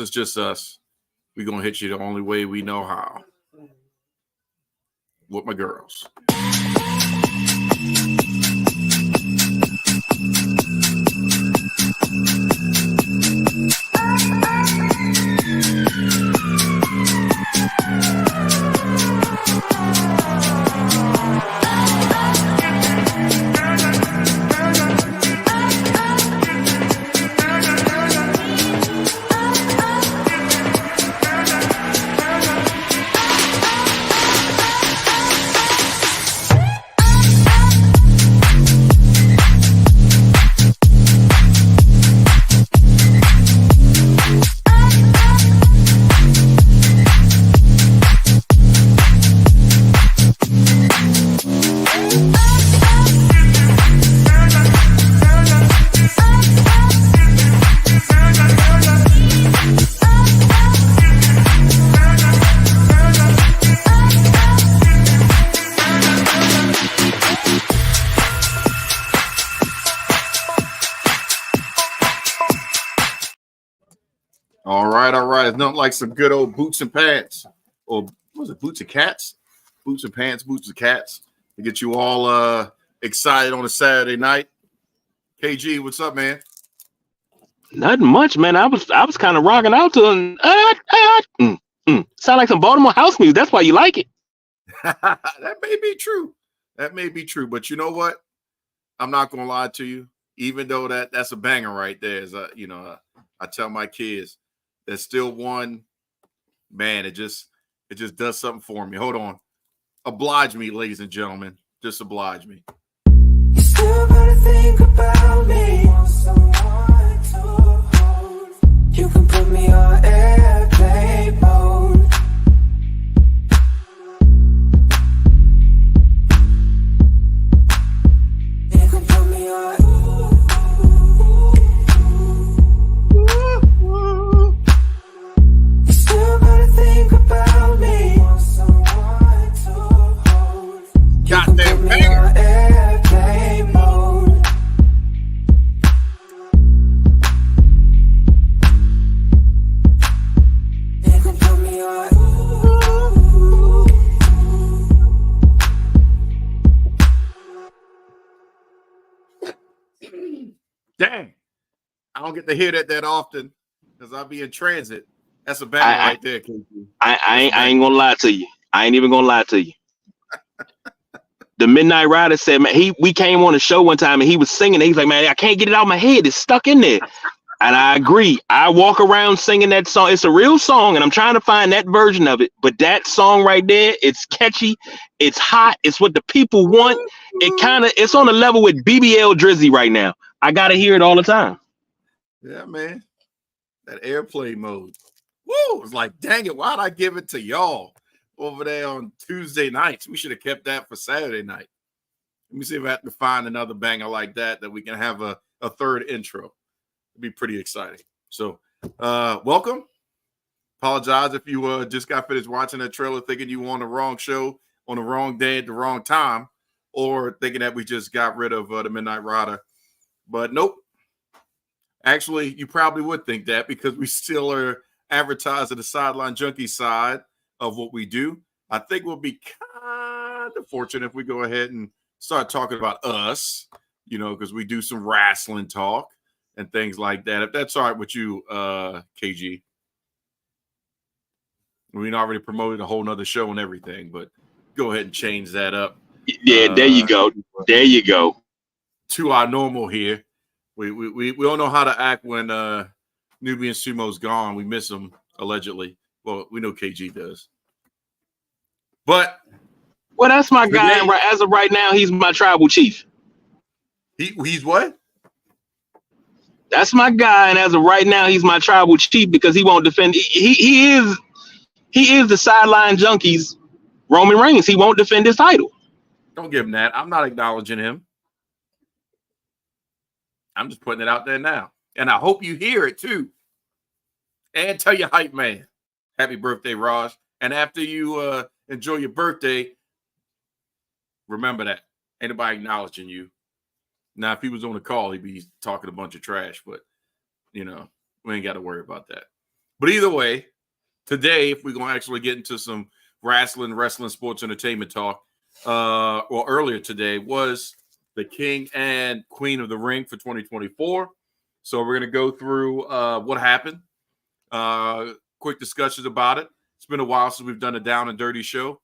It's just us. We're going to hit you the only way we know how. With my girls. All right. It's nothing like some good old boots and pants. Or what was it, boots and cats? Boots and pants, boots and cats. To get you all excited on a Saturday night. KG, what's up, man? Nothing much, man. I was kind of rocking out to sound like some Baltimore house music. That's why you like it. That may be true. That may be true. But you know what? I'm not gonna lie to you. Even though that's a banger right there, as I tell my kids, there's still one, man, it just does something for me. Hold on. Oblige me, ladies and gentlemen. Just oblige me. You still gotta think about me. Want someone to hold. You can put me on airplane mode. You can put me on. You still gotta think about me. Want someone to hold. Goddamn banger. Airplane mode. You can put me on. Dang. I don't get to hear that often because I'll be in transit. That's a banger right there, KG. I ain't gonna lie to you. I ain't even gonna lie to you. The Midnight Rider said, man, we came on a show one time and he was singing. He's like, man, I can't get it out of my head. It's stuck in there. And I agree. I walk around singing that song. It's a real song, and I'm trying to find that version of it. But that song right there, it's catchy. It's hot. It's what the people want. It's on a level with BBL Drizzy right now. I gotta hear it all the time. Yeah, man. That airplane mode. Woo! It's like, dang it, why'd I give it to y'all over there on Tuesday nights? We should have kept that for Saturday night. Let me see if I have to find another banger like that we can have a third intro. It'd be pretty exciting. So, welcome. Apologize if you just got finished watching that trailer thinking you were on the wrong show on the wrong day at the wrong time, or thinking that we just got rid of the Midnight Rider. But nope. Actually, you probably would think that because we still are advertising the Sideline Junkie side of what we do. I think we'll be kind of fortunate if we go ahead and start talking about us, because we do some wrestling talk and things like that. If that's all right with you, KG. We already promoted a whole nother show and everything, but go ahead and change that up. Yeah, there you go. There you go. To our normal here. We don't know how to act when Nubian Sumo's gone. We miss him, allegedly. Well, we know KG does. But well, that's my guy. As of right now, he's my tribal chief. He's what? That's my guy, and as of right now, he's my tribal chief because he won't defend. He is the Sideline Junkies Roman Reigns. He won't defend his title. Don't give him that. I'm not acknowledging him. I'm just putting it out there now. And I hope you hear it too. And tell your hype man, happy birthday, Raj. And after you enjoy your birthday, remember that. Ain't nobody acknowledging you. Now, if he was on the call, he'd be talking a bunch of trash, but, we ain't got to worry about that. But either way, today, if we're going to actually get into some wrestling sports entertainment talk, well, earlier today was the King and Queen of the Ring for 2024. So we're going to go through what happened, quick discussions about it. It's been a while since we've done a down and dirty show.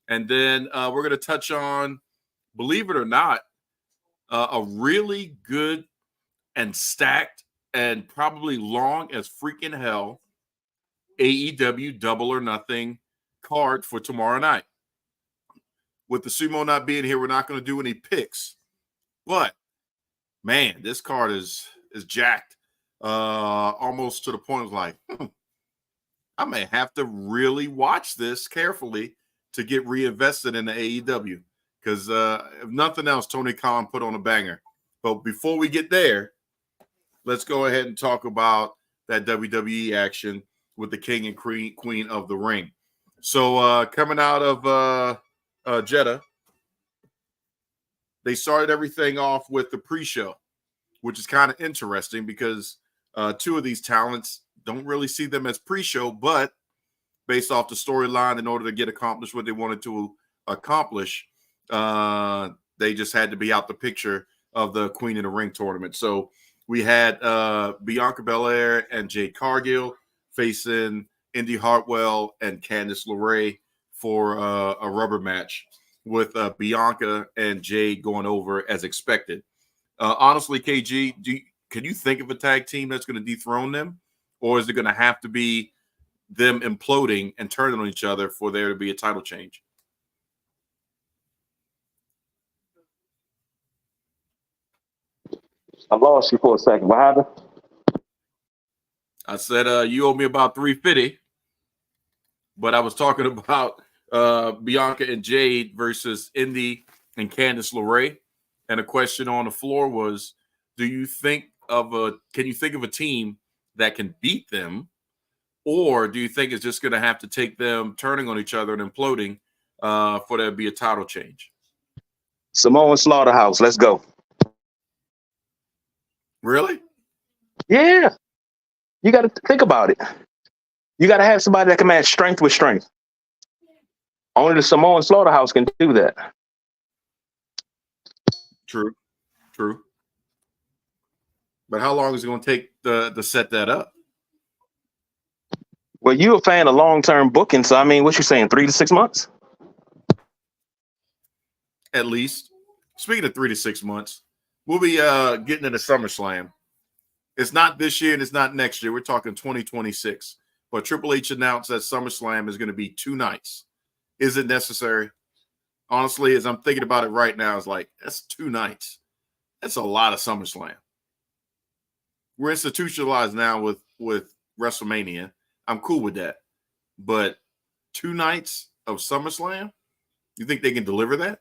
And then we're going to touch on, believe it or not, a really good and stacked and probably long as freaking hell AEW Double or Nothing card for tomorrow night. With the sumo not being here, we're not going to do any picks. But man, this card is jacked. Almost to the point of like, I may have to really watch this carefully to get reinvested in the AEW. Because if nothing else, Tony Khan put on a banger. But before we get there, let's go ahead and talk about that WWE action with the King and Queen of the Ring. So coming out of Jeddah, they started everything off with the pre-show, which is kind of interesting because two of these talents don't really see them as pre-show, but based off the storyline, in order to get accomplished what they wanted to accomplish, they just had to be out the picture of the Queen of the Ring tournament. So we had Bianca Belair and Jade Cargill facing Indy Hartwell and Candice LeRae for a rubber match, with Bianca and Jade going over as expected. Honestly, KG, can you think of a tag team that's going to dethrone them? Or is it going to have to be them imploding and turning on each other for there to be a title change? I lost you for a second. What happened? I said you owe me about $350, but I was talking about Bianca and Jade versus Indy and Candice LeRae, and a question on the floor was, can you think of a team that can beat them, or do you think it's just going to have to take them turning on each other and imploding for there to be a title change? Samoan Slaughterhouse. Let's go. Really? Yeah. You got to think about it. You got to have somebody that can match strength with strength. Only the Samoan Slaughterhouse can do that. True. But how long is it going to take to set that up? Well, you're a fan of long-term booking, so I mean, what you saying, 3 to 6 months? At least. Speaking of 3 to 6 months, we'll be getting into SummerSlam. It's not this year and it's not next year. We're talking 2026. But Triple H announced that SummerSlam is going to be 2 nights. Is it necessary? Honestly, as I'm thinking about it right now, it's like, that's 2 nights. That's a lot of SummerSlam. We're institutionalized now with WrestleMania. I'm cool with that. But 2 nights of SummerSlam? You think they can deliver that?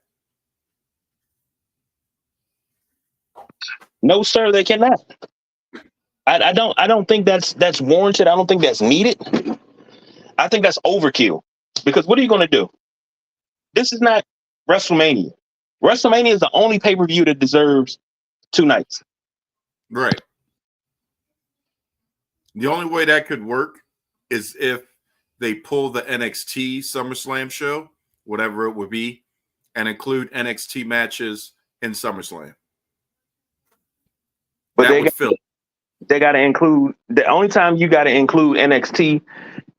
No, sir, they cannot. I don't think that's warranted. I don't think that's needed. I think that's overkill. Because what are you going to do? This is not WrestleMania. WrestleMania is the only pay-per-view that deserves 2 nights. Right. The only way that could work is if they pull the NXT SummerSlam show, whatever it would be, and include NXT matches in SummerSlam. But that they got to include, the only time you got to include NXT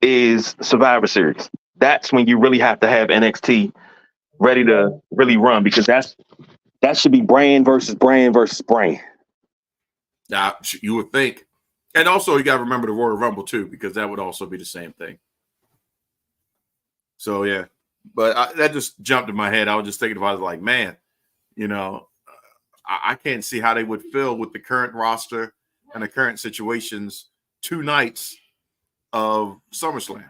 is Survivor Series. That's when you really have to have NXT ready to really run, because that should be brand versus brand versus brand. Now, you would think. And also, you got to remember the Royal Rumble, too, because that would also be the same thing. So, yeah. But that just jumped in my head. I was just thinking about it like, man, I can't see how they would feel with the current roster and the current situations 2 nights of SummerSlam.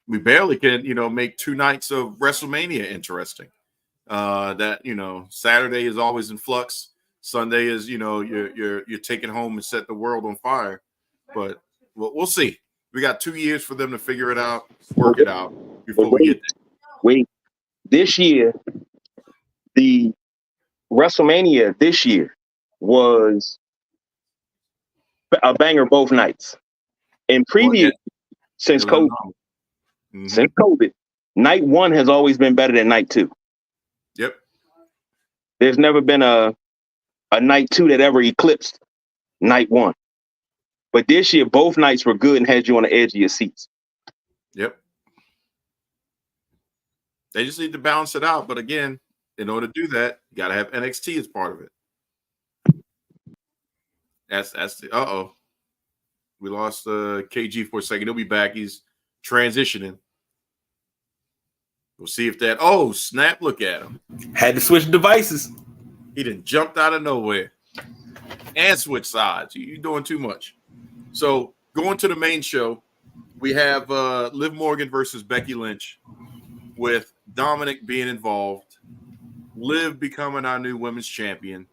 We barely can, make 2 nights of WrestleMania interesting. Saturday is always in flux. Sunday is, you're taking home and set the world on fire. But we'll see. We got 2 years for them to figure it out, work it out before we get there. Wait, this year, the WrestleMania this year was a banger both nights. In previous, since It was COVID, normal. Mhm. since COVID, night 1 has always been better than night 2. Yep. There's never been a night 2 that ever eclipsed night 1. But this year, both nights were good and had you on the edge of your seats. Yep. They just need to balance it out. But again, in order to do that, you got to have NXT as part of it. That's the we lost KG for a second. He'll be back. He's transitioning. We'll see if that. Oh, snap! Look at him. Had to switch devices. He done jumped out of nowhere and switch sides. You're doing too much. So going to the main show, we have Liv Morgan versus Becky Lynch, with Dominic being involved. Liv becoming our new women's champion.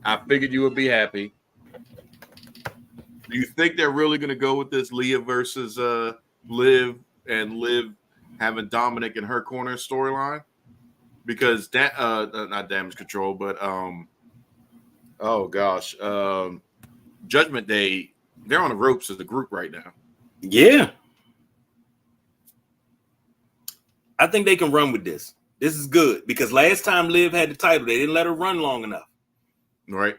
I figured you would be happy. Do you think they're really going to go with this Leah versus Liv, and Liv having Dominic in her corner storyline? Because that not Damage Control, but Judgment Day, they're on the ropes as a group right now. Yeah. I think they can run with this. This is good because last time Liv had the title, they didn't let her run long enough. Right.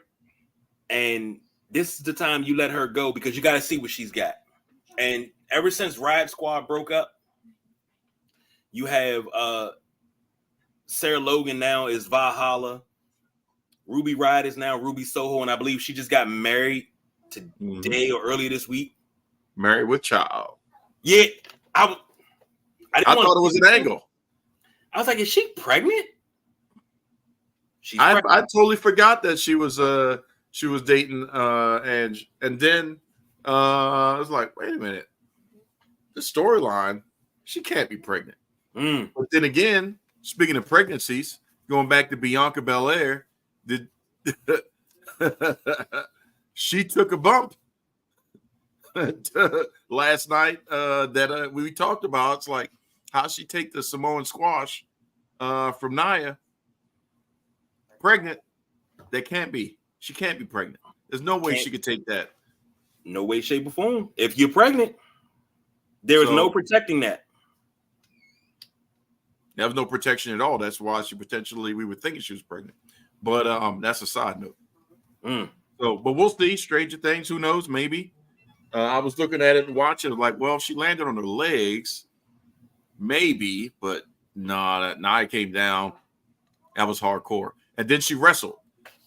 And this is the time you let her go because you got to see what she's got. And ever since Riot Squad broke up, you have Sarah Logan now is Valhalla. Ruby Riott is now Ruby Soho, and I believe she just got married today or earlier this week. Married with child. Yeah, I thought it was an angle. I was like, is she pregnant? I totally forgot that she was dating Ange, and then I was like, wait a minute, the storyline, she can't be pregnant. But then again, speaking of pregnancies, going back to Bianca Belair, she took a bump last night that we talked about. It's like, how she take the Samoan squash from Nia? Pregnant? They can't be. She can't be pregnant. There's no way she could take that. No way, shape, or form. If you're pregnant, there is no protecting that. There was no protection at all. That's why we were thinking she was pregnant. But that's a side note. So, but we'll see. Stranger things. Who knows? Maybe. I was looking at it and watching it like, well, she landed on her legs. Maybe, but nah, Nia came down. That was hardcore. And then she wrestled.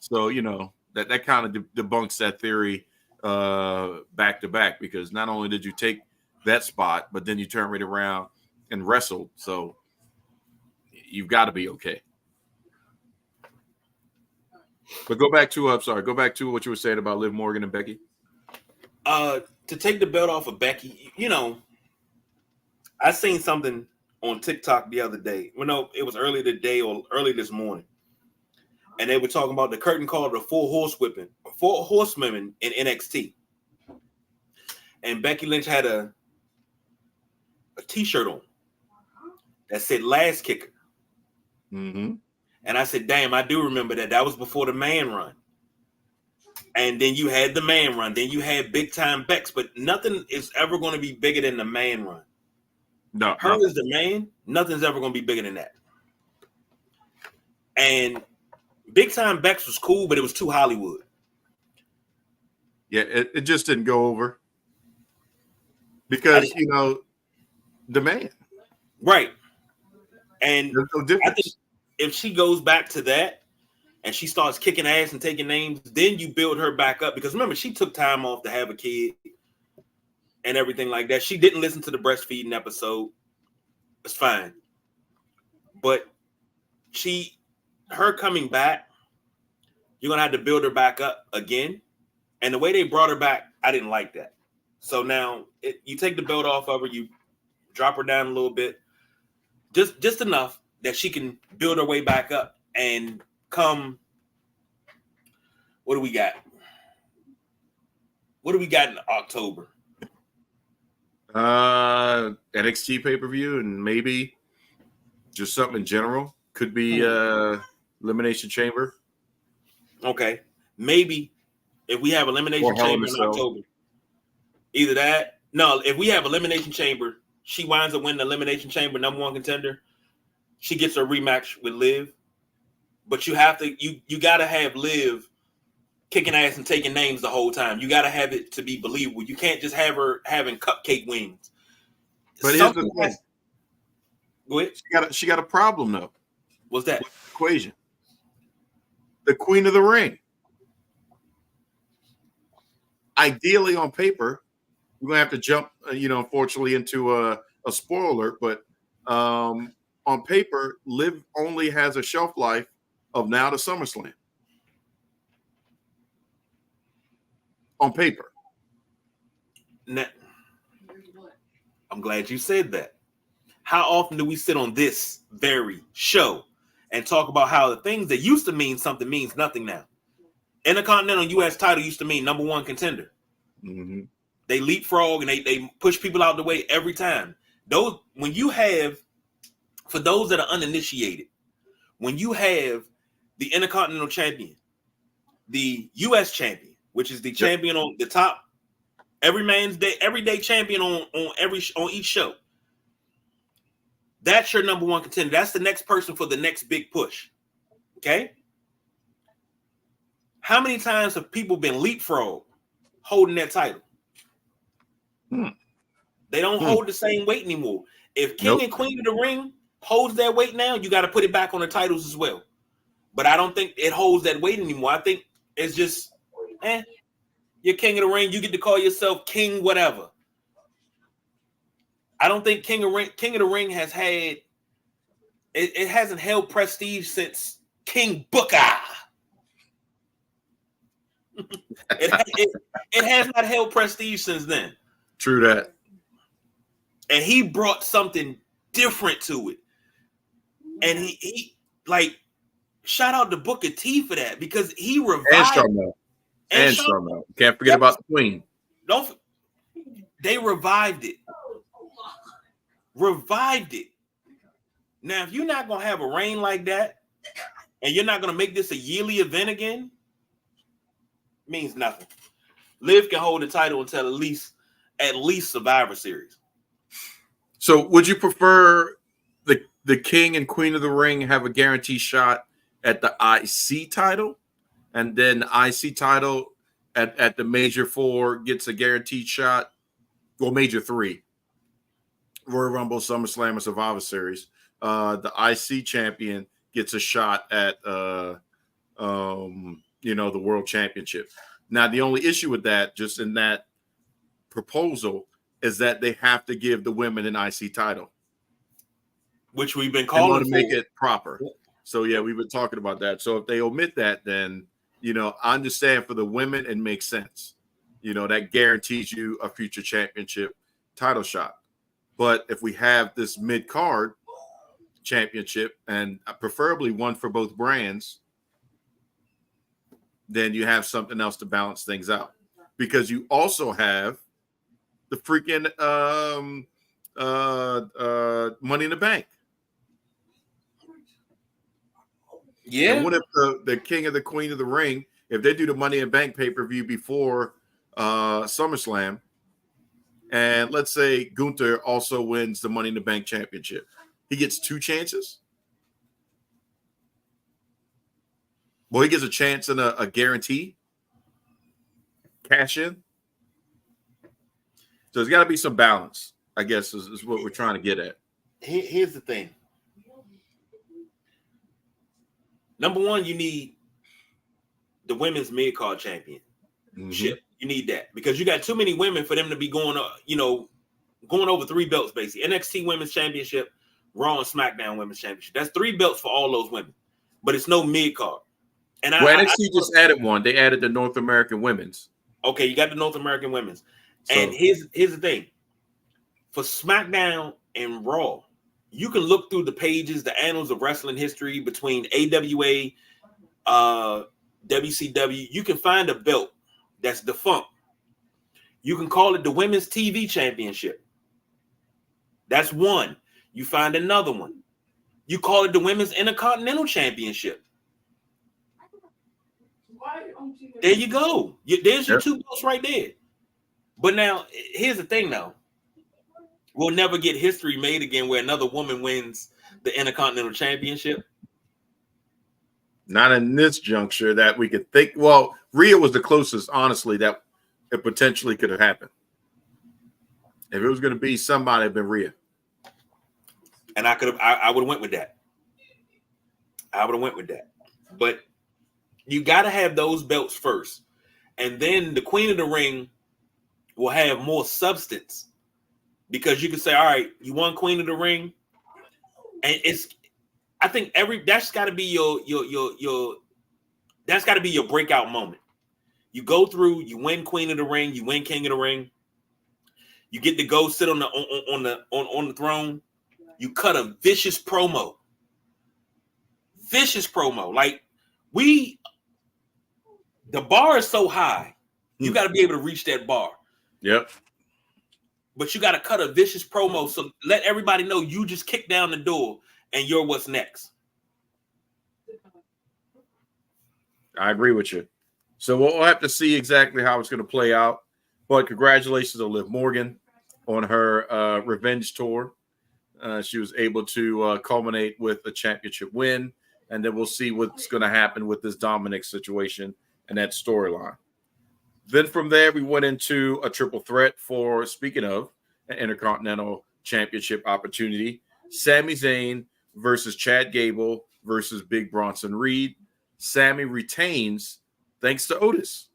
So, that kind of debunks that theory back to back, because not only did you take that spot, but then you turn right around and wrestled. So you've got to be okay. But go back to what you were saying about Liv Morgan and Becky. To take the belt off of Becky, I seen something on TikTok the other day. Well, no, it was early today or early this morning. And they were talking about the curtain call of the four horsewomen in NXT. And Becky Lynch had a t-shirt on that said "Last Kicker." Mm-hmm. And I said, damn, I do remember that. That was before the man run. And then you had the man run. Then you had Big Time Bex. But nothing is ever going to be bigger than the man run. No. Her is the man. Nothing's ever going to be bigger than that. And Big Time Bex was cool, but it was too Hollywood. Yeah, it just didn't go over. Because, the man. Right. And there's no difference. I think if she goes back to that and she starts kicking ass and taking names, then you build her back up. Because remember, she took time off to have a kid and everything like that. She didn't listen to the breastfeeding episode. It's fine. But her coming back, you're going to have to build her back up again. And the way they brought her back, I didn't like that. So now you take the belt off of her, you drop her down a little bit, just enough that she can build her way back up and come. What do we got? What do we got in October? NXT pay-per-view, and maybe just something in general. Could be Elimination Chamber. Okay. Maybe if we have Elimination Chamber in October, Either that. No, if we have Elimination Chamber, she winds up winning the Elimination Chamber number one contender. She gets a rematch with Liv. But you have to, you got to have Liv kicking ass and taking names the whole time. You got to have it to be believable. You can't just have her having cupcake wings. But here's the thing. Go ahead. She got a problem though. What's that? Equation. The Queen of the Ring. Ideally, on paper, we're gonna have to jump, unfortunately, into a spoiler. But on paper, Liv only has a shelf life of now to SummerSlam. On paper. Now, I'm glad you said that. How often do we sit on this very show and talk about how the things that used to mean something means nothing now? Intercontinental U.S. title used to mean number one contender. Mm-hmm. They leapfrog and they push people out the way every time. When you have, for those that are uninitiated, when you have the Intercontinental Champion, the U.S. Champion, which is the champion on the top, everyday champion on each show. That's your number one contender. That's the next person for the next big push. Okay? How many times have people been leapfrog holding that title? They don't hold the same weight anymore. If King and Queen of the Ring holds that weight now, you got to put it back on the titles as well. But I don't think it holds that weight anymore. I think it's just, you're King of the Ring. You get to call yourself King whatever. I don't think King of the Ring has had it hasn't held prestige since King Booker. it has not held prestige since then. True that. And he brought something different to it. And he like shout out to Booker T for that because he revived and Strowman. Can't forget about the Queen. They revived it. Revived it. Now, if you're not gonna have a reign like that, and you're not gonna make this a yearly event again, it means nothing. Liv can hold the title until at least Survivor Series. So, would you prefer the King and Queen of the Ring have a guaranteed shot at the IC title, and then the IC title at the Major 4 gets a guaranteed shot? Well, Major 3. Royal Rumble, SummerSlam, or Survivor Series. The IC champion gets a shot at the World Championship. Now, the only issue with that, just in that proposal, is that they have to give the women an IC title, which we've been calling to make it proper. So yeah, we've been talking about that. So if they omit that, then I understand for the women it makes sense. That guarantees you a future championship title shot. But if we have this mid-card championship, and preferably one for both brands, then you have something else to balance things out. Because you also have the freaking Money in the Bank. Yeah. And what if the King of the Queen of the Ring, if they do the Money in the Bank pay-per-view before SummerSlam, and let's say Gunther also wins the Money in the Bank championship, he gets 2 chances? Well, he gets a chance and a guarantee cash in. So there's got to be some balance, I guess, is what we're trying to get at. Here's the thing. Number one, you need the women's mid-card championship. Mm-hmm. You need that because you got too many women for them to be going over 3 belts, basically. NXT Women's Championship, Raw and SmackDown Women's Championship. That's 3 belts for all those women, but it's no mid-card. And NXT just added one. They added the North American Women's. Okay, you got the North American Women's. And here's the thing. For SmackDown and Raw, you can look through the pages, the annals of wrestling history between AWA, WCW. You can find a belt that's defunct. You can call it the Women's TV Championship. That's one. You find another one. You call it the Women's Intercontinental Championship. There you go. There's your 2 belts right there. But now, here's the thing, though. We'll never get history made again where another woman wins the Intercontinental Championship. Not in this juncture that we could think. Well, Rhea was the closest, honestly, that it potentially could have happened. If it was going to be somebody, it'd been Rhea. And I would have went with that. But you got to have those belts first. And then the Queen of the Ring will have more substance. Because you can say, all right, you won Queen of the Ring. And I think that's got to be your breakout moment. You go through, you win Queen of the Ring, you win King of the Ring. You get to go sit on the throne. You cut a vicious promo. Like the bar is so high. You got to be able to reach that bar. Yep. But you got to cut a vicious promo. So let everybody know you just kicked down the door and you're what's next. I agree with you. So we'll have to see exactly how it's going to play out. But congratulations to Liv Morgan on her revenge tour. She was able to culminate with a championship win. And then we'll see what's going to happen with this Dominic situation and that storyline. Then from there, we went into a triple threat for, speaking of, an Intercontinental Championship opportunity. Sami Zayn versus Chad Gable versus Big Bronson Reed. Sami retains thanks to Otis.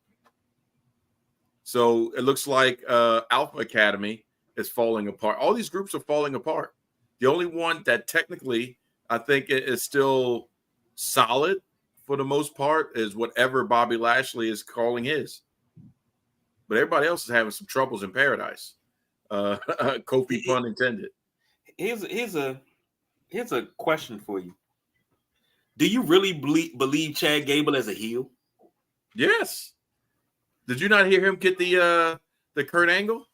So it looks like Alpha Academy is falling apart. All these groups are falling apart. The only one that technically I think is still solid for the most part is whatever Bobby Lashley is calling his. But everybody else is having some troubles in paradise. Kofi pun intended. Here's a question for you. Do you really believe Chad Gable as a heel? Yes. Did you not hear him get the Kurt Angle?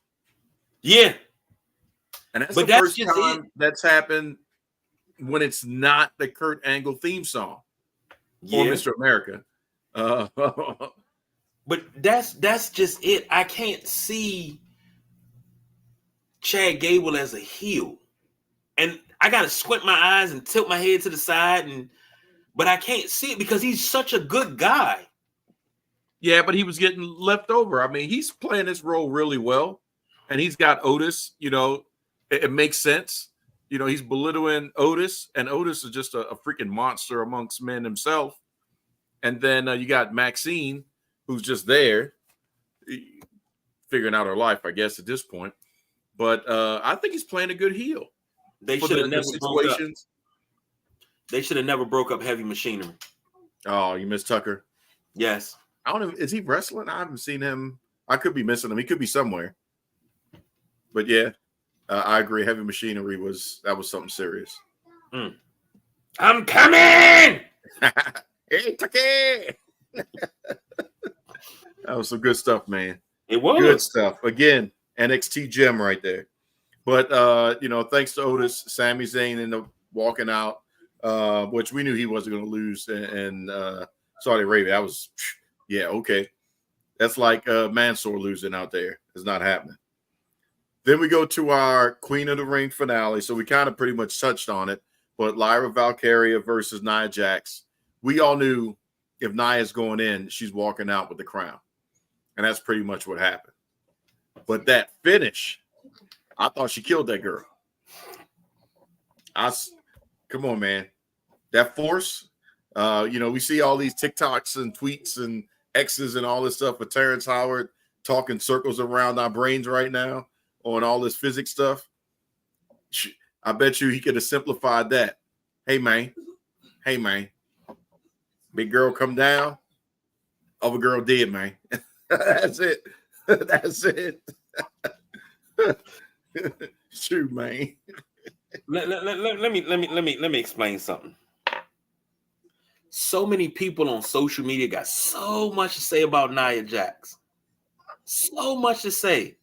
Yeah. And that's the first time that's happened when it's not the Kurt Angle theme song for Mr. America. But that's just it. I can't see Chad Gable as a heel. And I got to squint my eyes and tilt my head to the side, but I can't see it because he's such a good guy. Yeah, but he was getting left over. I mean, he's playing this role really well. And he's got Otis, it makes sense. He's belittling Otis, and Otis is just a freaking monster amongst men himself. And then you got Maxine, who's just there, figuring out her life, I guess, at this point. But I think he's playing a good heel. They should have never broke up. They should have never broke up Heavy Machinery. Oh, you miss Tucker? Yes. I don't know. Is he wrestling? I haven't seen him. I could be missing him. He could be somewhere. But yeah, I agree. Heavy Machinery was something serious. I'm coming. Hey, Tucker. That was some good stuff, man. It was good stuff. Again, NXT gem right there. But thanks to Otis, Sami Zayn ended up walking out, which we knew he wasn't going to lose in Saudi Arabia. That was, okay. That's like Mansoor losing out there. It's not happening. Then we go to our Queen of the Ring finale. So we kind of pretty much touched on it. But Lyra Valkyria versus Nia Jax. We all knew if Nia's going in, she's walking out with the crown. And that's pretty much what happened. But that finish, I thought she killed that girl. Come on, man. That force, we see all these TikToks and tweets and X's and all this stuff with Terrence Howard talking circles around our brains right now on all this physics stuff. I bet you he could have simplified that. Hey, man. Big girl come down. Other girl dead, man. That's it. Shoot, man. Let me explain something. So many people on social media got so much to say about Nia Jax. So much to say.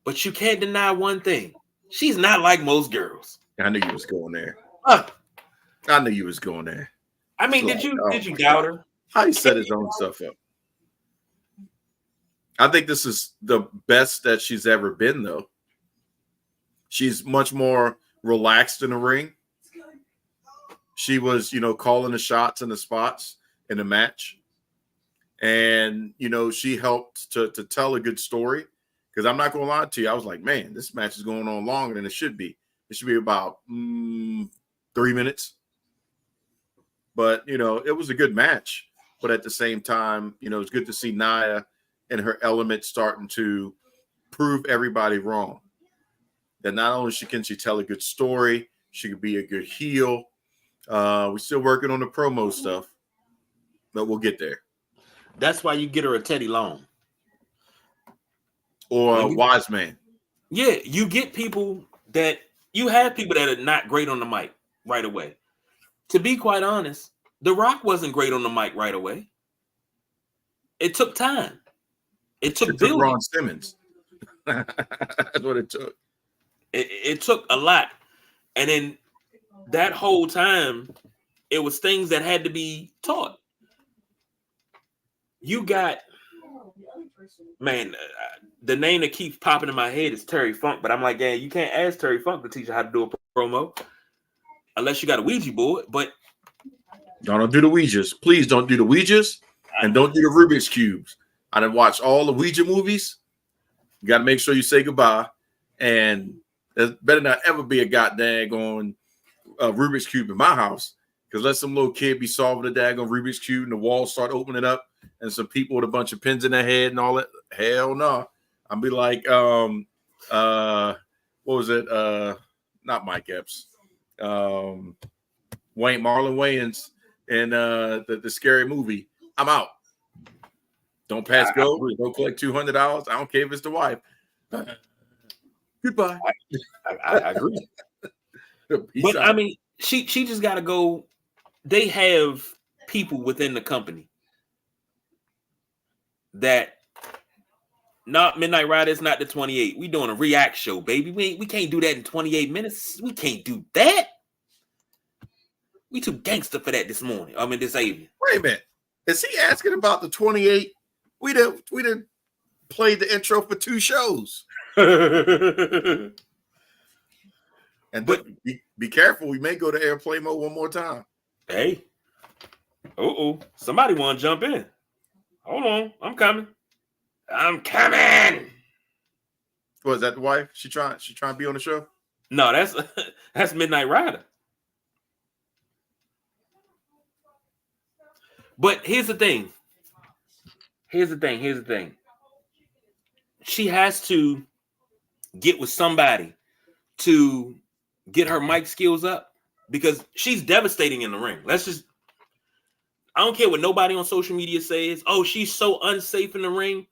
But you can't deny one thing. She's not like most girls. I knew you was going there. I knew you was going there. I mean, did you doubt her? How he set his own stuff up. I think this is the best that she's ever been, though. She's much more relaxed in the ring. She was, calling the shots and the spots in the match. And, she helped to tell a good story. Because I'm not going to lie to you. I was like, man, this match is going on longer than it should be. It should be about 3 minutes. But, it was a good match. But at the same time, it's good to see Nia and her element starting to prove everybody wrong. That not only can she tell a good story, she could be a good heel. We're still working on the promo stuff, but we'll get there. That's why you get her a Teddy Long. Or a wise man. Yeah, you get people that you have people that are not great on the mic right away. To be quite honest, The Rock wasn't great on the mic right away. It took time. It took Ron Simmons. That's what it took. It took a lot. And then that whole time, it was things that had to be taught. You got, man, the name that keeps popping in my head is Terry Funk, but I'm like, yeah, you can't ask Terry Funk to teach you how to do a promo unless you got a Ouija board. But don't do the Ouijas. Please don't do the Ouijas, and don't do the Rubik's Cubes. I done watched all the Ouija movies. You got to make sure you say goodbye, and there better not ever be a goddamn Rubik's Cube in my house, because let some little kid be solving the daggone Rubik's Cube and the walls start opening up and some people with a bunch of pins in their head and all that. Hell no. I'll be like, what was it? Not Mike Epps. Marlon Wayans in the scary movie. I'm out. Don't pass go. Don't collect $200. I don't care if it's the wife. Goodbye. I agree. But out. I mean, she just got to go. They have people within the company that not Midnight Rider is not the 28. We doing a react show, baby. We can't do that in 28 minutes. We can't do that. We too gangster for that this morning. I mean, this evening. Wait a minute. Is he asking about the 28? We didn't play the intro for 2 shows. And but be careful. We may go to airplane mode one more time. Hey. Somebody want to jump in. Hold on. I'm coming. Was that the wife? She trying to be on the show? No, that's Midnight Rider. But here's the thing. She has to get with somebody to get her mic skills up, because she's devastating in the ring. I don't care what nobody on social media says. Oh, she's so unsafe in the ring.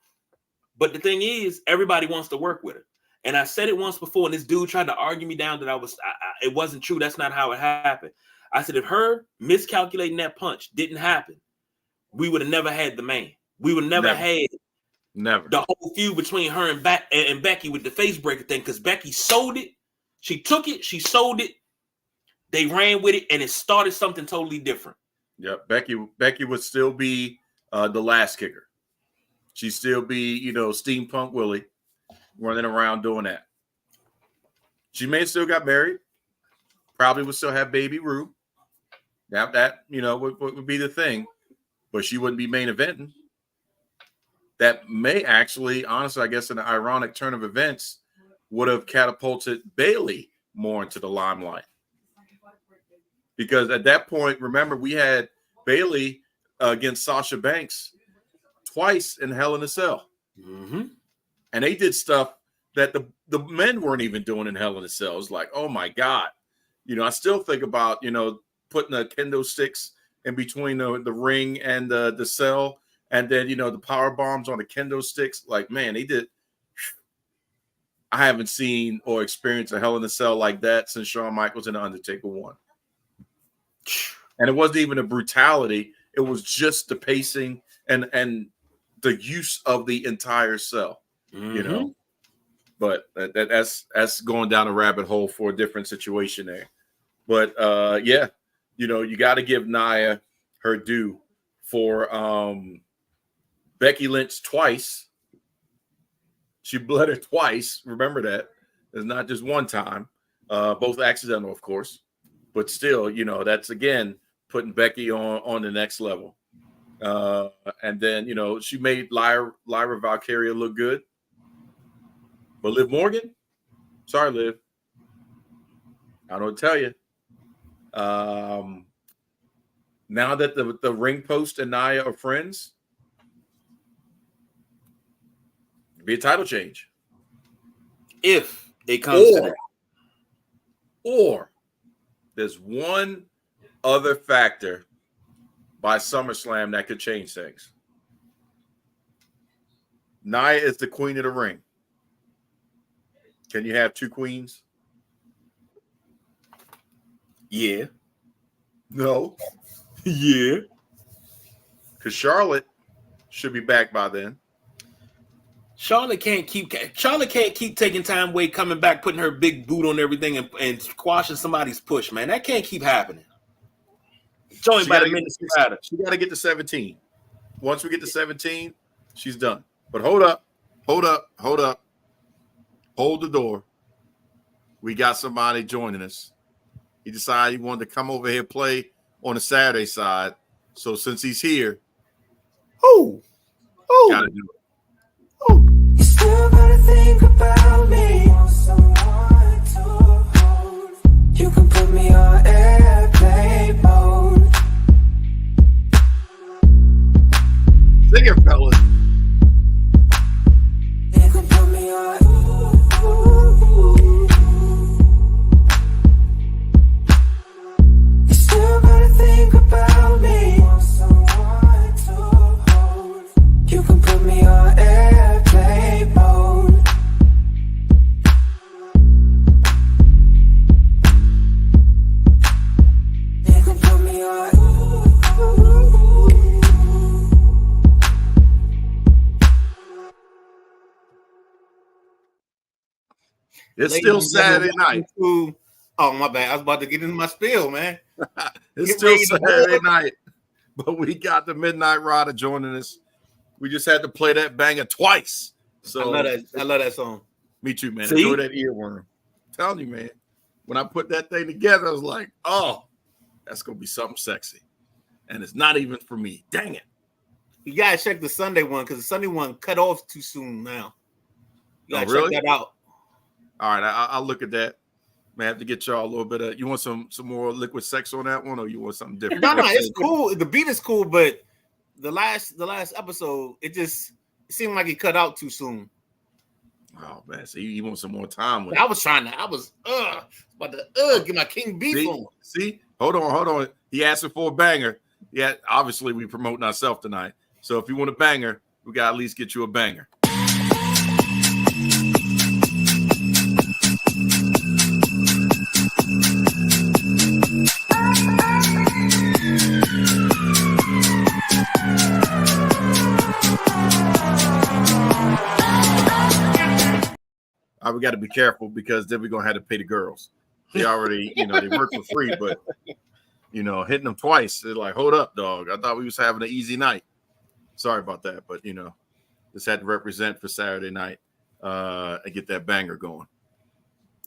But the thing is, everybody wants to work with her. And I said it once before, and this dude tried to argue me down that it wasn't true. That's not how it happened. I said, if her miscalculating that punch didn't happen, we would have never had the man. We would never had the whole feud between her and Becky with the face breaker thing, because Becky sold it. She took it. She sold it. They ran with it, and it started something totally different. Yeah, Becky would still be the last kicker. She'd still be, Steampunk Willie running around doing that. She may have still got married. Probably would still have baby Rue. That would be the thing. But she wouldn't be main eventing. That may actually, honestly, I guess in an ironic turn of events, would have catapulted Bayley more into the limelight. Because at that point, remember, we had Bayley against Sasha Banks twice in Hell in a Cell. Mm-hmm. And they did stuff that the men weren't even doing in Hell in a Cell. It's like, oh my God. I still think about, putting the kendo sticks in between the ring and the cell, and then, the power bombs on the kendo sticks. Like, man, they did. I haven't seen or experienced a Hell in a Cell like that since Shawn Michaels and The Undertaker 1. And it wasn't even a brutality. It was just the pacing and the use of the entire cell, mm-hmm. But that's going down a rabbit hole for a different situation there. But yeah, you got to give Nia her due for Becky Lynch twice She bled her twice. Remember that. It's not just one time. Both accidental, of course. But still, you know, that's, again, putting Becky on the next level. And then, you know, she made Lyra Valkyria look good. But Liv Morgan? Sorry, Liv. I don't know what to tell you. Now that the ring post and Nia are friends, it'll be a title change. If it comes to that. Or there's one other factor by SummerSlam that could change things. Nia is the queen of the ring. Can you have two queens? Yeah. No. Yeah. Because Charlotte should be back by then. Charlotte can't keep taking time away, coming back, putting her big boot on everything and squashing somebody's push, man. That can't keep happening. It's only about a minute. She got to get to 17. Once we get to 17, she's done. But hold up. Hold the door. We got somebody joining us. He decided he wanted to come over here play on the Saturday side. So since he's here, gotta do it. You still gotta think about me. Want someone to hold. You can put me on airplane mode. Sing it, fellas. You can put me on. You still gotta think about me. Want someone to hold. You can put me on airplane mode. You can put me on. It's still Saturday night. Oh, my bad. I was about to get into my spiel, man. It's Get still ready to Saturday roll. night. But we got the Midnight Rider joining us. We just had to play that banger twice. So I love that song. me too, man. See? Enjoy that earworm. I'm telling you, man. When I put that thing together, I was like, oh, that's gonna be something sexy. And it's not even for me. Dang it. You gotta check the Sunday one because the Sunday one cut off too soon now. You gotta really? check that out. All right, I'll look at that. May have to get y'all a little bit of. You want some more liquid sex on that one, or you want something different? No, it's cool. The beat is cool, but the last episode, it seemed like it cut out too soon. Oh man, so you want some more time with I it. was about to get my King Beef on. See, hold on. He asked for a banger. Yeah, obviously we promoting ourselves tonight. So if you want a banger, we got to at least get you a banger. We got to be careful because then we're gonna have to pay the girls. They already, they work for free, but hitting them twice, they're like, hold up, dog. I thought we was having an easy night. Sorry about that, but just had to represent for Saturday night and get that banger going.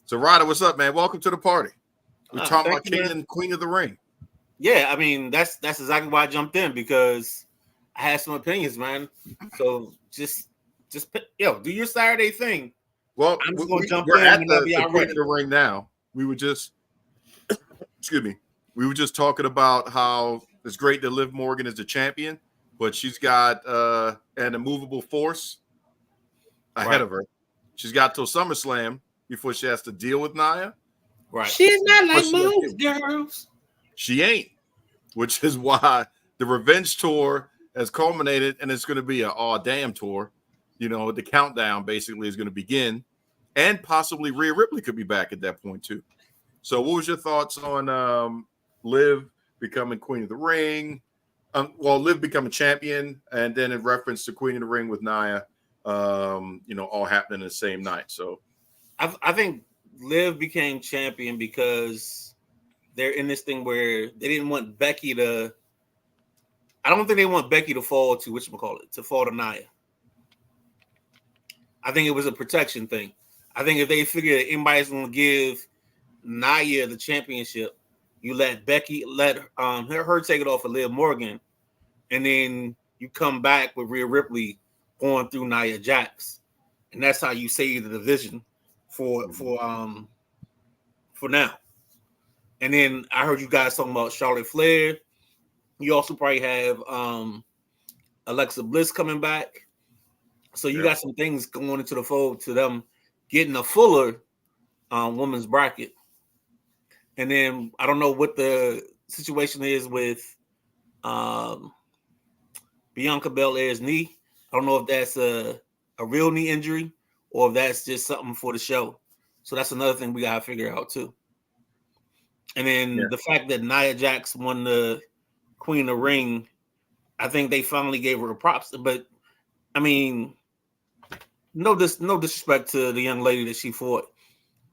So, Ryder, what's up, man? Welcome to the party. We're talking about King and Queen of the Ring. Yeah, I mean that's exactly why I jumped in because I had some opinions, man. So just do your Saturday thing. Well, I'm just gonna jump we're in at whenever the y'all Queen ready. of the Ring now. We were just, we were just talking about how it's great that Liv Morgan is the champion, but she's got an immovable force ahead of her. She's got till SummerSlam before she has to deal with Nia. Right. She's not like most girls. She ain't, which is why the Revenge Tour has culminated, and it's going to be a damn tour. The countdown basically is going to begin, and possibly Rhea Ripley could be back at that point too. So, what was your thoughts on Liv becoming Queen of the Ring? Liv becoming champion, and then in reference to Queen of the Ring with Nia, all happening the same night. So, I think Liv became champion because they're in this thing where they didn't want Becky to. I don't think they want Becky to fall to to fall to Nia. I think it was a protection thing. I think if they figured anybody's going to give Nia the championship, you let Becky her take it off of Liv Morgan, and then you come back with Rhea Ripley going through Nia Jax, and that's how you save the division for now. And then I heard you guys talking about Charlotte Flair. You also probably have Alexa Bliss coming back. So you got some things going into the fold to them getting a fuller women's bracket. And then I don't know what the situation is with Bianca Belair's knee. I don't know if that's a real knee injury or if that's just something for the show. So that's another thing we got to figure out too. And then the fact that Nia Jax won the Queen of the Ring, I think they finally gave her the props. But I mean, no disrespect to the young lady that she fought,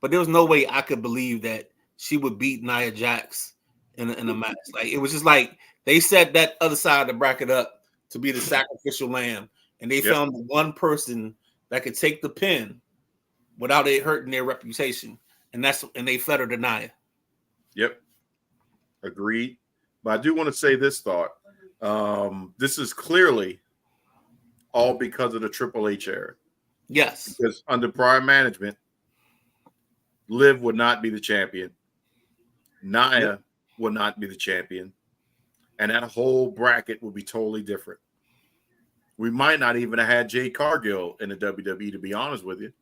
but there was no way I could believe that she would beat Nia Jax in a match. Like, it was just like they set that other side of the bracket up to be the sacrificial lamb, and they found the one person that could take the pin without it hurting their reputation, and they fed her to Nia. Yep, agreed. But I do want to say this thought. This is clearly all because of the Triple H era. Yes. Because under prior management, Liv would not be the champion. Nia would not be the champion. And that whole bracket would be totally different. We might not even have had Jade Cargill in the WWE, to be honest with you.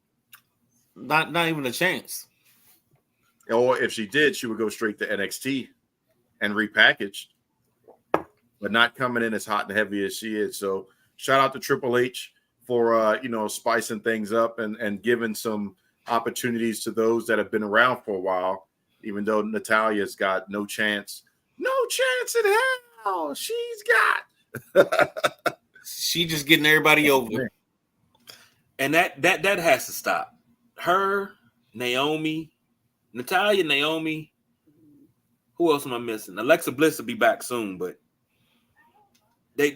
Not even a chance. Or if she did, she would go straight to NXT and repackaged, but not coming in as hot and heavy as she is. So shout out to Triple H for spicing things up and giving some opportunities to those that have been around for a while, even though Natalia's got no chance in hell. She's got she just getting everybody over. And that has to stop. Her, Naomi, Natalya, Naomi. Who else am I missing? Alexa Bliss will be back soon, but they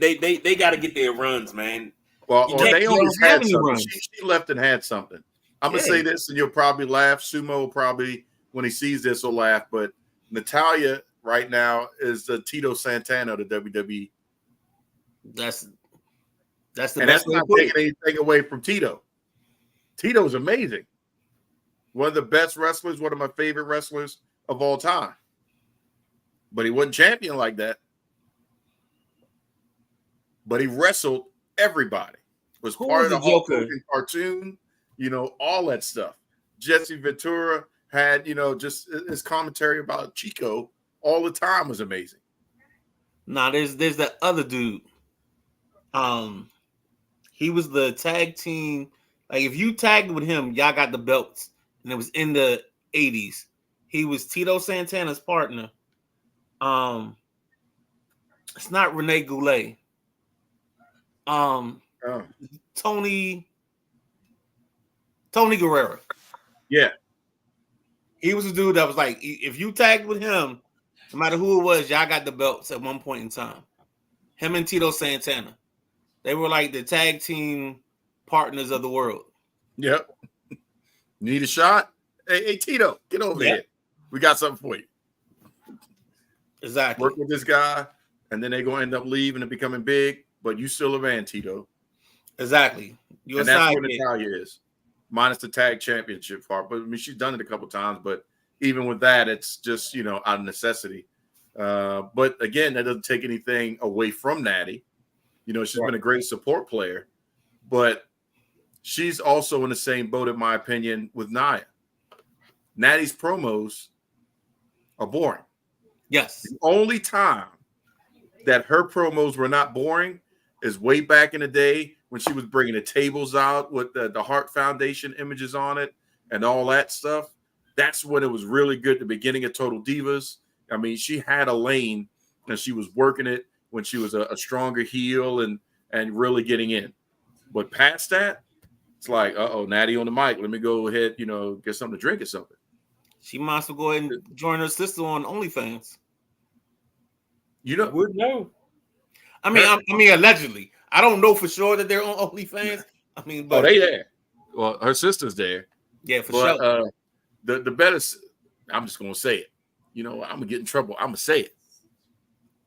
got to get their runs, man. Well, Naomi's had something. She left and had something. I'm gonna say this, and you'll probably laugh. Sumo will probably, when he sees this, will laugh. But Natalya right now is the Tito Santana of the WWE. That's the and best that's not taking anything away from Tito. Tito's amazing. One of the best wrestlers, one of my favorite wrestlers of all time. But he wasn't champion like that. But he wrestled everybody. Was part of the Hulk Hogan cartoon, all that stuff. Jesse Ventura had, just his commentary about Chico all the time was amazing. Nah, there's that other dude. He was the tag team. Like, if you tagged with him, y'all got the belts. And it was in the 80s. He was Tito Santana's partner. It's not Rene Goulet. Tony Guerrero. Yeah. He was a dude that was like, if you tagged with him, no matter who it was, y'all got the belts at one point in time. Him and Tito Santana. They were like the tag team partners of the world. Yep. Need a shot? Hey, Tito, get over here. We got something for you. Exactly. Work with this guy, and then they're going to end up leaving and becoming big, but you still a man, Tito. Exactly. And that's what Natalya is, minus the tag championship part. But I mean, she's done it a couple times, but even with that, it's just, out of necessity. But again, that doesn't take anything away from Natty. She's been a great support player, but she's also in the same boat, in my opinion, with Nia. Natty's promos are boring. Yes. The only time that her promos were not boring is way back in the day when she was bringing the tables out with the Heart Foundation images on it and all that stuff. That's when it was really good, the beginning of Total Divas. I mean, she had a lane and she was working it when she was a stronger heel and really getting in. But past that, it's like, Natty on the mic. Let me go ahead, get something to drink or something. She might as well go ahead and join her sister on OnlyFans. Would know. I mean, allegedly. I don't know for sure that they're on OnlyFans. I mean, but they there. Well, her sister's there. Yeah, for But sure. the better, I'm just gonna say it. You know, I'm gonna get in trouble. I'm gonna say it.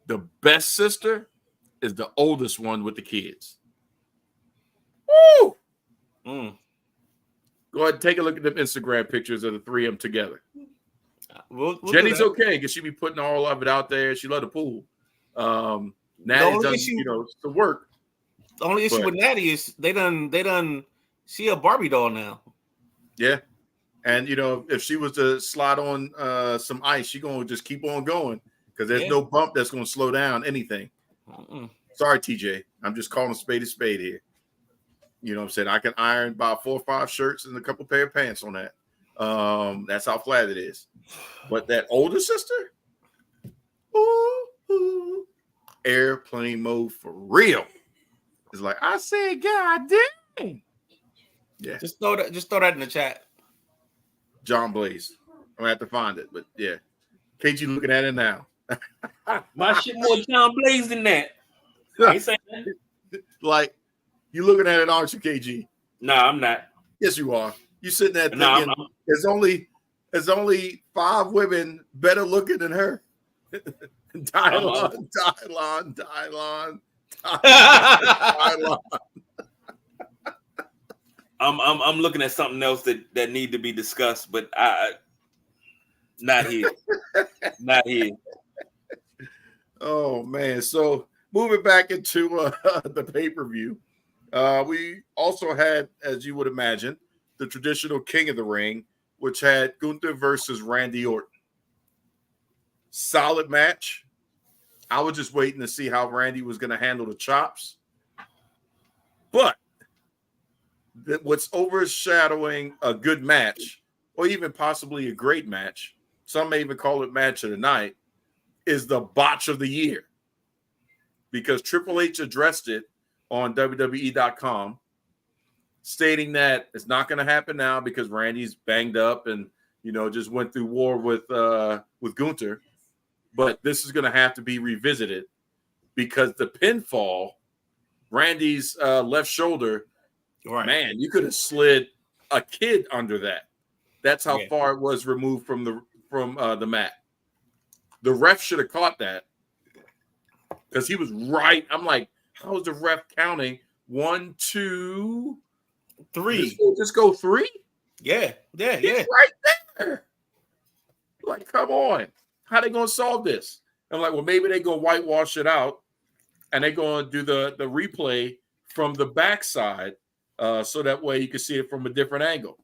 The best sister is the oldest one with the kids. Woo! Mm. Go ahead and take a look at the Instagram pictures of the three of them together. We'll do Jenny's that. okay because she be putting all of it out there. She love the pool. Natty's only done, issue- some work. The only issue But- with Natty is they done. She a Barbie doll now. Yeah. And if she was to slide on some ice, she gonna just keep on going because there's no bump that's gonna slow down anything. Sorry, TJ. I'm just calling a spade here. You know what I'm saying? I can iron about 4 or 5 shirts and a couple pair of pants on that. That's how flat it is. But that older sister, ooh, airplane mode for real. It's like I said, God dang. Yeah. Just throw that in the chat. John Blaze. I'm gonna have to find it, but yeah. KG looking at it now. My shit more John Blaze than that. I ain't saying that. Like you looking at it, aren't you, KG? No, I'm not. Yes, you are. You sitting there No, thinking there's only 5 women better looking than her. Dylon. I'm looking at something else that need to be discussed, but I not here. Not here. Oh man. So moving back into the pay-per-view. We also had, as you would imagine, the traditional King of the Ring, which had Gunther versus Randy Orton. Solid match. I was just waiting to see how Randy was going to handle the chops. But what's overshadowing a good match, or even possibly a great match, some may even call it match of the night, is the botch of the year. Because Triple H addressed it on WWE.com, stating that it's not going to happen now because Randy's banged up and just went through war with Gunther. But this is going to have to be revisited because the pinfall, Randy's left shoulder, Right. man, you could have slid a kid under that. That's how far it was removed from the mat. The ref should have caught that because he was right. I'm like, how is the ref counting? 1, 2, 3. Just go 3? Yeah. He's right there. Like, come on. How they gonna solve this? I'm like, well, maybe they gonna whitewash it out and they're gonna do the replay from the backside so that way you can see it from a different angle.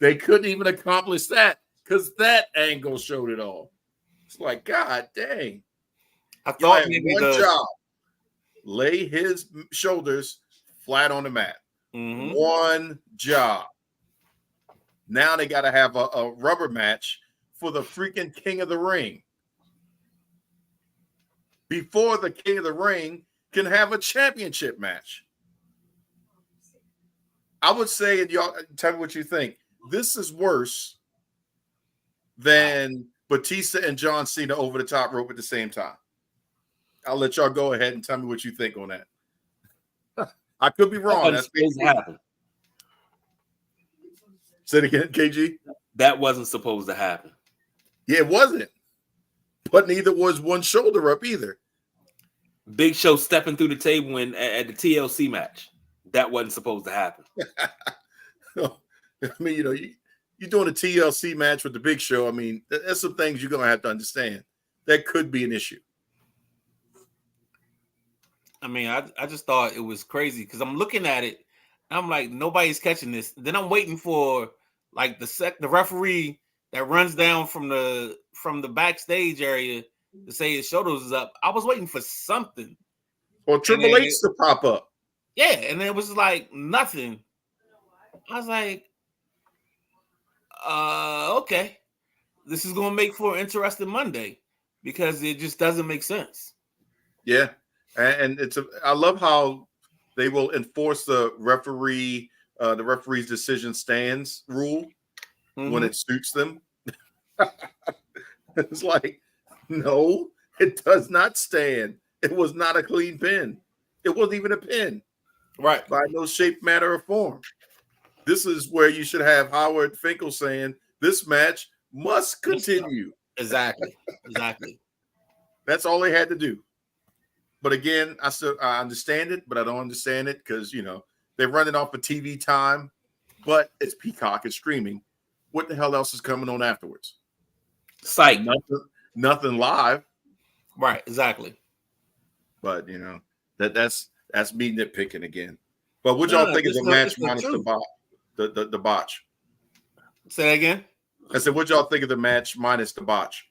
They couldn't even accomplish that because that angle showed it all. It's like, God dang. I thought maybe one job. Lay his shoulders flat on the mat. Mm-hmm. One job. Now they got to have a rubber match for the freaking King of the Ring. Before the King of the Ring can have a championship match. I would say, and y'all tell me what you think, this is worse than Batista and John Cena over the top rope at the same time. I'll let y'all go ahead and tell me what you think on that. I could be wrong. That's supposed to happen. Say it again, KG. That wasn't supposed to happen. Yeah, it wasn't. But neither was one shoulder up either. Big Show stepping through the table at the TLC match. That wasn't supposed to happen. I mean, you're doing a TLC match with the Big Show. I mean, there's some things you're going to have to understand. That could be an issue. I mean, I just thought it was crazy because I'm looking at it. I'm like, nobody's catching this. Then I'm waiting for like the referee that runs down from the backstage area to say his shoulders is up. I was waiting for something. Or Triple H to pop up. Yeah, and it was like nothing. I was like, okay. This is gonna make for an interesting Monday because it just doesn't make sense. Yeah. And I love how they will enforce the referee's decision stands rule when it suits them. It's like, no, it does not stand. It was not a clean pin. It wasn't even a pin. Right. By no shape, matter, or form. This is where you should have Howard Finkel saying this match must continue. Exactly. Exactly. That's all they had to do. But again, I understand it, but I don't understand it because they're running off of TV time. But it's Peacock, it's streaming. What the hell else is coming on afterwards? Psych. Nothing live. Right. Exactly. But that's me nitpicking again. But what y'all think of the match minus the botch? Say that again. I said, what y'all think of the match minus the botch?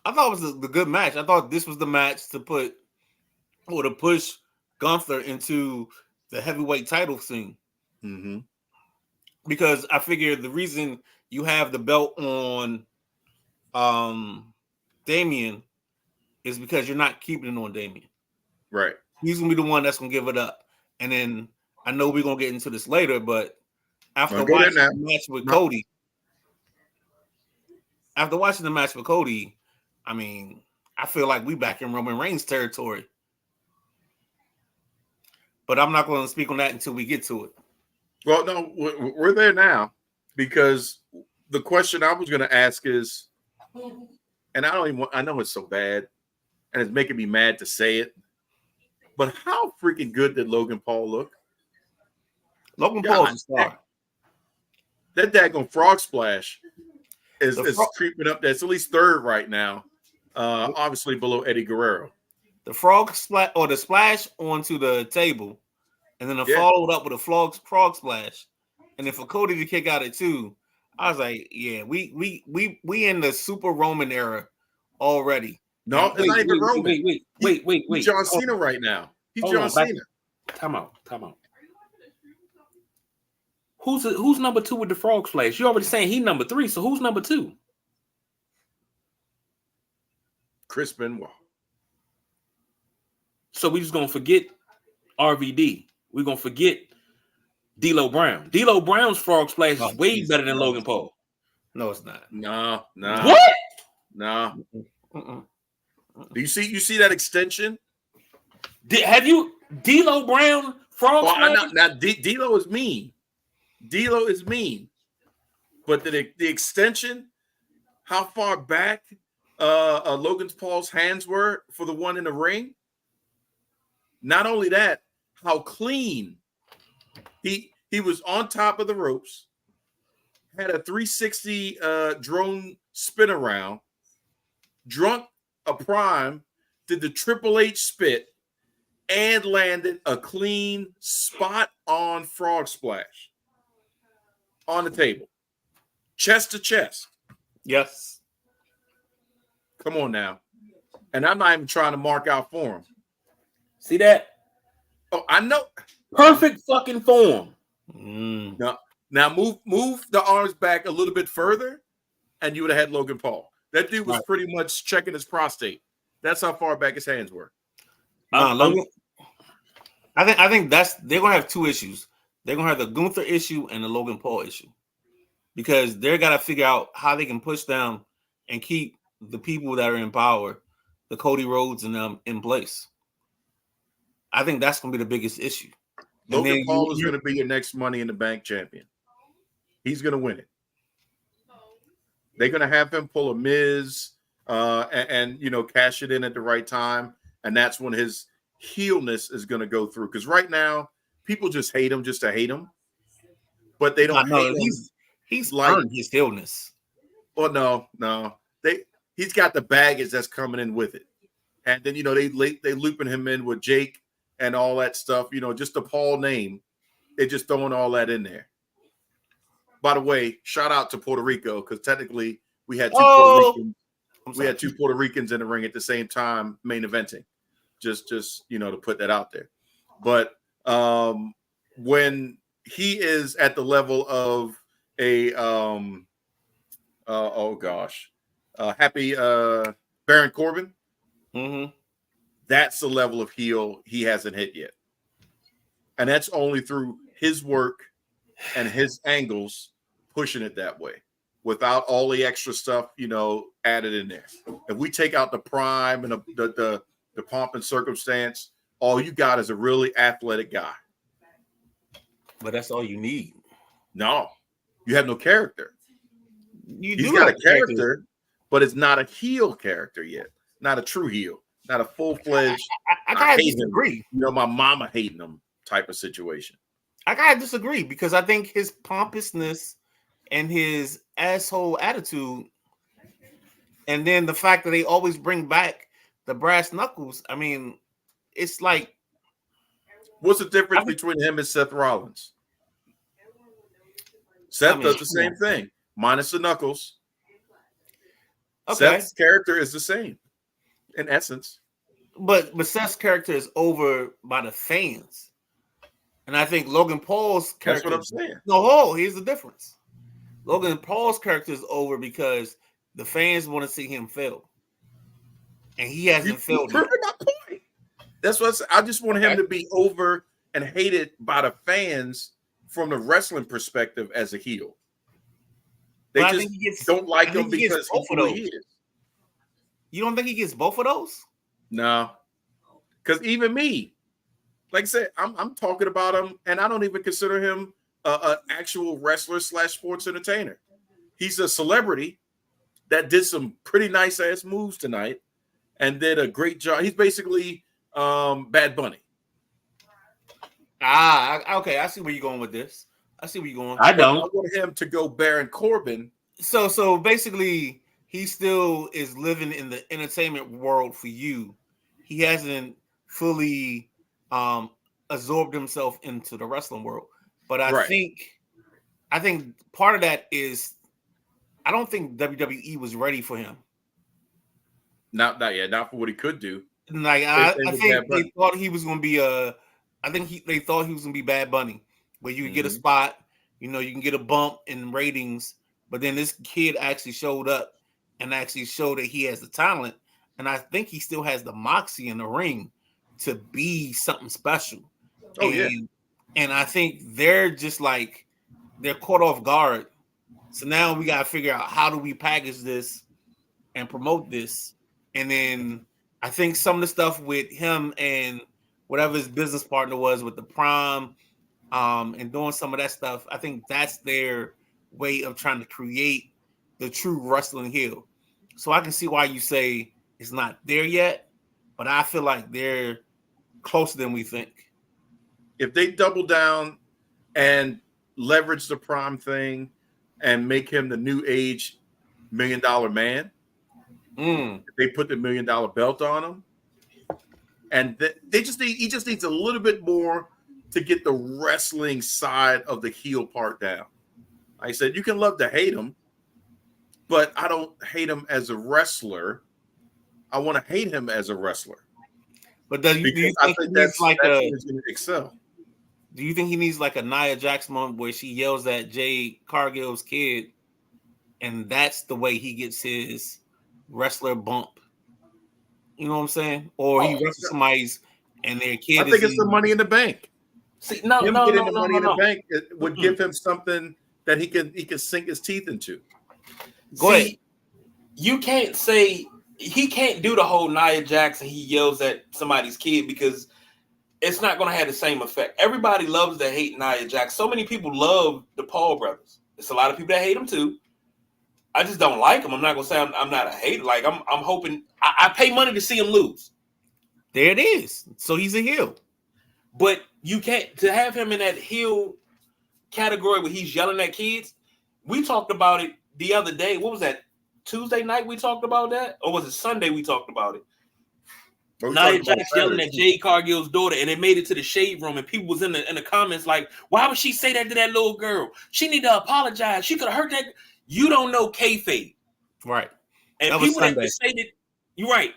I thought it was the good match. I thought this was the match to push Gunther into the heavyweight title scene. Mm-hmm. Because I figured the reason you have the belt on Damian is because you're not keeping it on Damian. Right. He's gonna be the one that's gonna give it up. And then I know we're gonna get into this later, but after watching the match with Cody, I mean, I feel like we back in Roman Reigns territory. But I'm not going to speak on that until we get to it. Well, no, we're there now because the question I was going to ask is, and I know it's so bad and it's making me mad to say it, but how freaking good did Logan Paul look? Logan Paul's a star. That daggone frog splash is creeping up. That's at least third right now. Obviously below Eddie Guerrero. The frog splash or the splash onto the table, and then followed up with a frog splash, and then for Cody to kick out at 2, I was like, yeah, we in the Super Roman era already. No, it's not even Roman. Wait. He's John Cena right now. He's John Cena. Time out. Who's number 2 with the frog splash? You're already saying he number 3, so who's number 2? Chris Benoit. So we just gonna forget RVD. We're gonna forget D'Lo Brown. D'Lo Brown's frog splash is way better than Logan Paul. No, it's not. No. What? No. Do you see that extension? Have you D'Lo Brown frog splash? Now D'Lo is mean. D'Lo is mean. But the extension, how far back Logan Paul's hands were for the one in the ring. Not only that, how clean he was on top of the ropes, had a 360 drone spin around, drunk a prime, did the Triple H spit, and landed a clean spot on frog splash on the table, chest to chest. Yes. Come on now. And I'm not even trying to mark out for him. See that? Oh, I know. Perfect fucking form. Now move the arms back a little bit further, and you would have had Logan Paul. That dude was pretty much checking his prostate. That's how far back his hands were. Logan. I think they're gonna have 2 issues. They're gonna have the Gunther issue and the Logan Paul issue, because they're gotta figure out how they can push them and keep the people that are in power, the Cody Rhodes and them, in place. I think that's going to be the biggest issue. Logan Paul is going to be your next Money in the Bank champion. He's going to win it. They're going to have him pull a Miz and cash it in at the right time. And that's when his heelness is going to go through. Because right now, people just hate him just to hate him. But they don't hate him. He's earned his heelness. Well, no. He's got the baggage that's coming in with it. And then, they looping him in with Jake and all that stuff, just the Paul name. They're just throwing all that in there. By the way, shout out to Puerto Rico, because technically we had two Puerto Ricans in the ring at the same time main eventing. Just to put that out there. But when he is at the level of a happy Baron Corbin, that's the level of heel he hasn't hit yet. And that's only through his work and his angles pushing it that way, without all the extra stuff, added in there. If we take out the prime and the pomp and circumstance, all you got is a really athletic guy. But that's all you need. No, you have no character. He's He's got a character, but it's not a heel character yet. Not a true heel. Not a full-fledged. I gotta hate disagree. Him. You know, my mama hating him type of situation. I gotta disagree because I think his pompousness and his asshole attitude, and then the fact that they always bring back the brass knuckles. I mean, it's like, what's the difference between him and Seth Rollins? Seth does the same thing, minus the knuckles. Okay. Seth's character is the same, in essence. But Seth's character is over by the fans. And I think Logan Paul's character. That's what I'm saying. No, here's the difference. Logan Paul's character is over because the fans want to see him fail. And he hasn't failed yet. My point. That's what I just want him to be over and hated by the fans from the wrestling perspective as a heel. They just don't like him because he's who he is. You don't think he gets both of those? No. Because even me, like I said, I'm talking about him, and I don't even consider him an actual wrestler / sports entertainer. He's a celebrity that did some pretty nice ass moves tonight and did a great job. He's basically Bad Bunny. Okay. I see where you're going with this. I see where you're going. I want him to go Baron Corbin. So basically, he still is living in the entertainment world for you. He hasn't fully absorbed himself into the wrestling world. But I think part of that is I don't think WWE was ready for him. Not yet. Not for what he could do. Like I think they thought he was going to be they thought he was going to be Bad Bunny, where you could get a spot, you can get a bump in ratings. But then this kid actually showed up and actually showed that he has the talent, and I think he still has the moxie in the ring to be something special. And I think they're just like they're caught off guard. So now we got to figure out how do we package this and promote this. And then I think some of the stuff with him and whatever his business partner was with the Prime and doing some of that stuff, I think that's their way of trying to create the true wrestling heel. So I can see why you say it's not there yet, but I feel like they're closer than we think. If they double down and leverage the Prime thing and make him the new age $1 million man, if they put the $1 million belt on him, and he just needs a little bit more to get the wrestling side of the heel part down. Like I said, you can love to hate him, but I don't hate him as a wrestler. I want to hate him as a wrestler. But do you think he needs like excel? Do you think he needs like a Nia Jax moment where she yells at Jade Cargill's kid, and that's the way he gets his wrestler bump? You know what I'm saying? Or he wrestles somebody's and their kid. I think it's the Money in the Bank. See, Money in the Bank would give him something that he can sink his teeth into. Go ahead. You can't say he can't do the whole Nia Jax and he yells at somebody's kid because it's not going to have the same effect. Everybody loves to hate Nia Jax. So many people love the Paul brothers. There's a lot of people that hate them too. I just don't like them. I'm not going to say I'm not a hater. Like I'm hoping I pay money to see him lose. There it is. So he's a heel. But you can't to have him in that heel category where he's yelling at kids. We talked about it the other day. What was that? Tuesday night we talked about that? Or was it Sunday we talked about it? Nia Jax yelling at Jade Cargill's daughter, and it made it to the shade room, and people was in the comments like, why would she say that to that little girl? She need to apologize. She could have hurt that. You don't know kayfabe. Right. And that people that say that, you're right.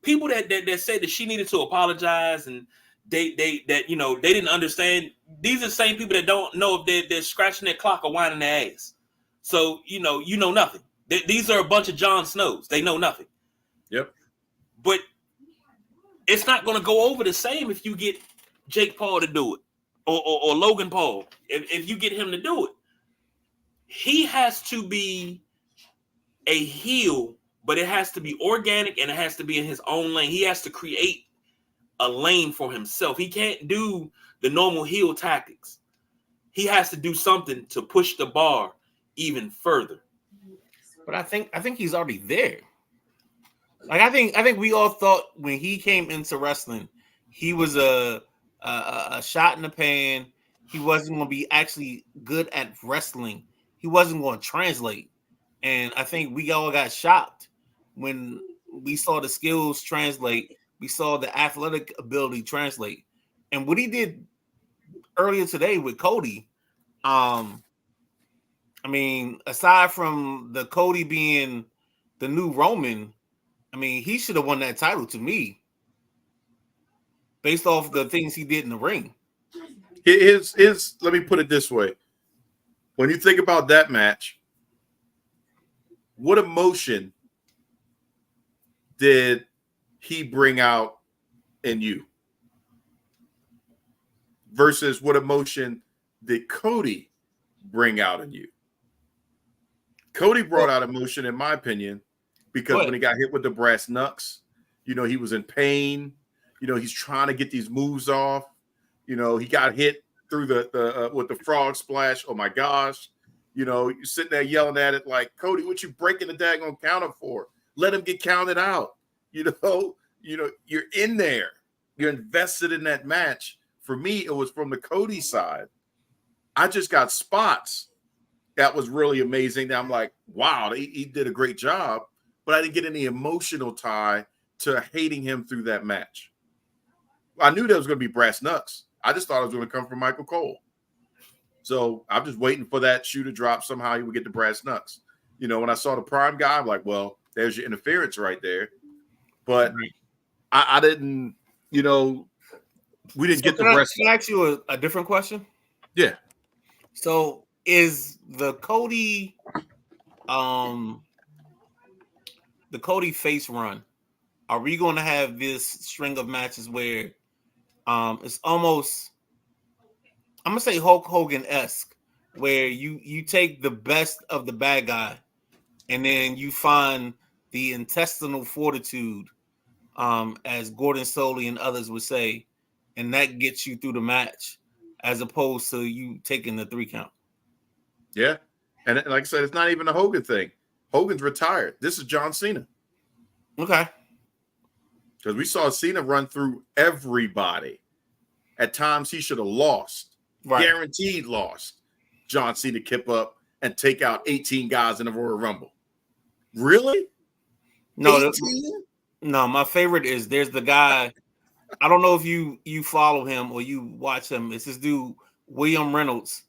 People that said that she needed to apologize and they didn't understand. These are the same people that don't know if they're scratching their clock or whining their ass. So, you know nothing. These are a bunch of Jon Snows. They know nothing. Yep. But it's not going to go over the same if you get Jake Paul to do it or Logan Paul. If you get him to do it, he has to be a heel, but it has to be organic and it has to be in his own lane. He has to create a lane for himself. He can't do the normal heel tactics. he has to do something to push the bar even further. But I think he's already there. Like I think we all thought when he came into wrestling, he was a shot in the pan. He wasn't going to be actually good at wrestling. He wasn't going to translate. And I think we all got shocked when we saw the skills translate. We saw the athletic ability translate. And what he did earlier today with Cody, I mean, aside from the Cody being the new Roman, I mean, he should have won that title to me based off the things he did in the ring. Let me put it this way. When you think about that match, what emotion did he bring out in you versus what emotion did Cody bring out in you? Cody brought out emotion, in my opinion, because when he got hit with the brass knucks, you know, he was in pain. You know, he's trying to get these moves off. You know, he got hit through the with the frog splash. Oh my gosh. You know, you're sitting there yelling at it like, Cody, what you breaking the daggone counter for? Let him get counted out. You know, you're in there. You're invested in that match. For me, it was from the Cody side. I just got spots. That was really amazing. I'm like, wow, he did a great job. But I didn't get any emotional tie to hating him through that match. I knew there was going to be brass knucks. I just thought it was going to come from Michael Cole. So I'm just waiting for that shoe to drop. Somehow he would get the brass knucks. You know, when I saw the Prime guy, I'm like, well, there's your interference right there. But I didn't, you know, we didn't get the brass. Can I ask you a different question? Yeah. So is the Cody face run, are we going to have this string of matches where it's almost, I'm gonna say Hulk Hogan-esque, where you take the best of the bad guy and then you find the intestinal fortitude, as Gordon Soley and others would say, and that gets you through the match as opposed to you taking the 3 count? Yeah. And like I said, it's not even a Hogan thing. Hogan's retired. This is John Cena. Okay. Because we saw Cena run through everybody. At times he should have lost. Right. Guaranteed lost. John Cena kept up and take out 18 guys in the Royal Rumble. Really? No, no, my favorite is there's the guy. I don't know if you follow him or you watch him. It's this dude, William Reynolds.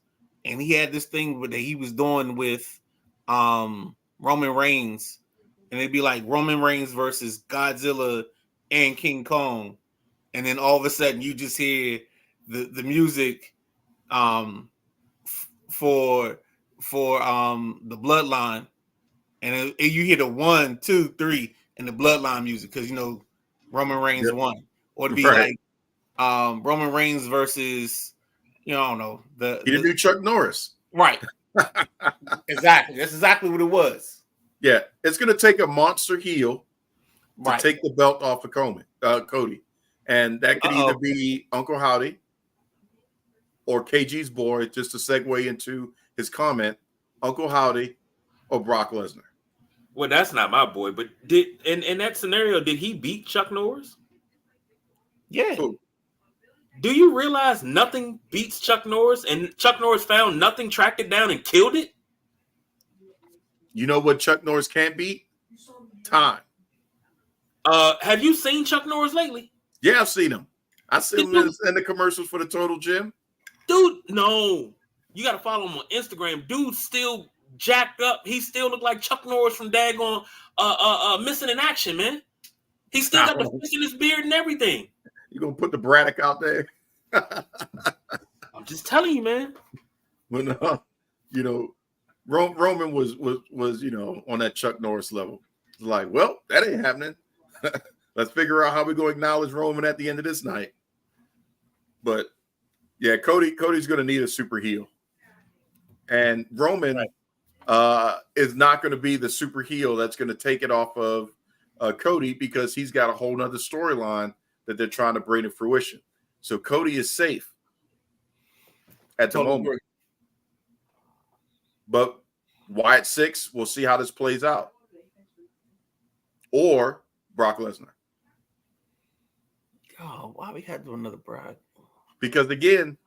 And he had this thing that he was doing with Roman Reigns. And it'd be like Roman Reigns versus Godzilla and King Kong. And then all of a sudden you just hear the music for the Bloodline. And you hear the 1, 2, 3 and the Bloodline music because, you know, Roman Reigns won. Or it'd be like Roman Reigns versus, you know, I don't know. He didn't do Chuck Norris. Right. Exactly. That's exactly what it was. Yeah. It's going to take a monster heel to take the belt off of Cody. And that could either be Uncle Howdy or KG's boy, just to segue into his comment, Uncle Howdy or Brock Lesnar. Well, that's not my boy, but in that scenario, did he beat Chuck Norris? Yeah. Cool. Do you realize nothing beats Chuck Norris, and Chuck Norris found nothing, tracked it down, and killed it? You know what Chuck Norris can't beat? Time. Have you seen Chuck Norris lately? Yeah, I've seen him. I've seen him in the commercials for the Total Gym. Dude, no. You got to follow him on Instagram. Dude's still jacked up. He still look like Chuck Norris from daggone Missing in Action, man. He still got the fish in his beard and everything. You gonna put the Braddock out there? I'm just telling you, man. But no, you know, Roman was you know, on that Chuck Norris level. It's like, well, that ain't happening. Let's figure out how we're going to acknowledge Roman at the end of this night. But yeah, Cody's going to need a super heel, and Roman is not going to be the super heel that's going to take it off of Cody, because he's got a whole nother storyline that they're trying to bring to fruition. So Cody is safe at the moment. But Wyatt 6, we'll see how this plays out. Or Brock Lesnar. Oh, why we had to do another Brock? Because again,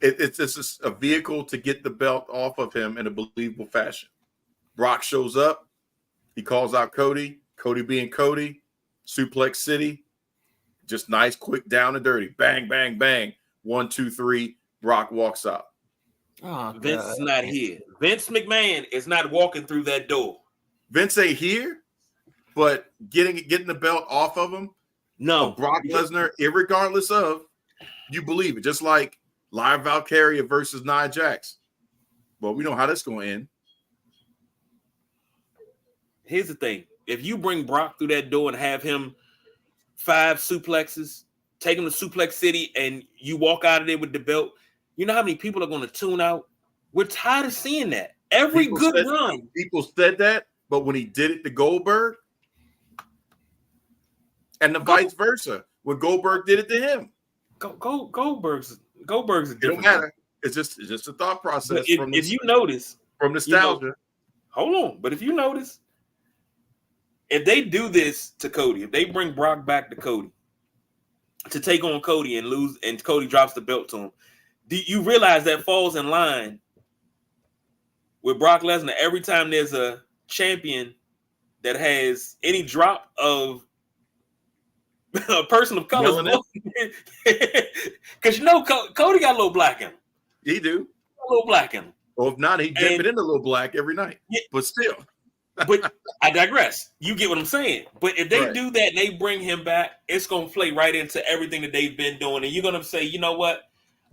it's just a vehicle to get the belt off of him in a believable fashion. Brock shows up. He calls out Cody. Cody being Cody. Suplex City. Just nice, quick, down and dirty. Bang, bang, bang. 1, 2, 3. Brock walks out. Oh, Vince God. is not here. Vince McMahon is not walking through that door. Vince ain't here, but getting the belt off of him, No, Brock Lesnar, irregardless of, you believe it. Just like Live Valkyria versus Nia Jax. Well, we know how this going to end. Here's the thing. If you bring Brock through that door and have him 5 suplexes, take him to Suplex City, and you walk out of there with the belt, you know how many people are going to tune out? We're tired of seeing that. Every good run. People said that, but when he did it to Goldberg, and the vice versa, when Goldberg did it to him. Goldberg's a It different. don't matter. It's just a thought process. If you notice, from nostalgia. Hold on. But if you notice, if they do this to Cody, if they bring Brock back to Cody to take on Cody and lose, and Cody drops the belt to him, do you realize that falls in line with Brock Lesnar every time there's a champion that has any drop of a person of color? Because Cody got a little black in him. He do. A little black in him. Or if not, he dip it in a little black every night. Yeah. But still. But I digress. You get what I'm saying. But if they do that and they bring him back, it's going to play right into everything that they've been doing. And you're going to say, you know what?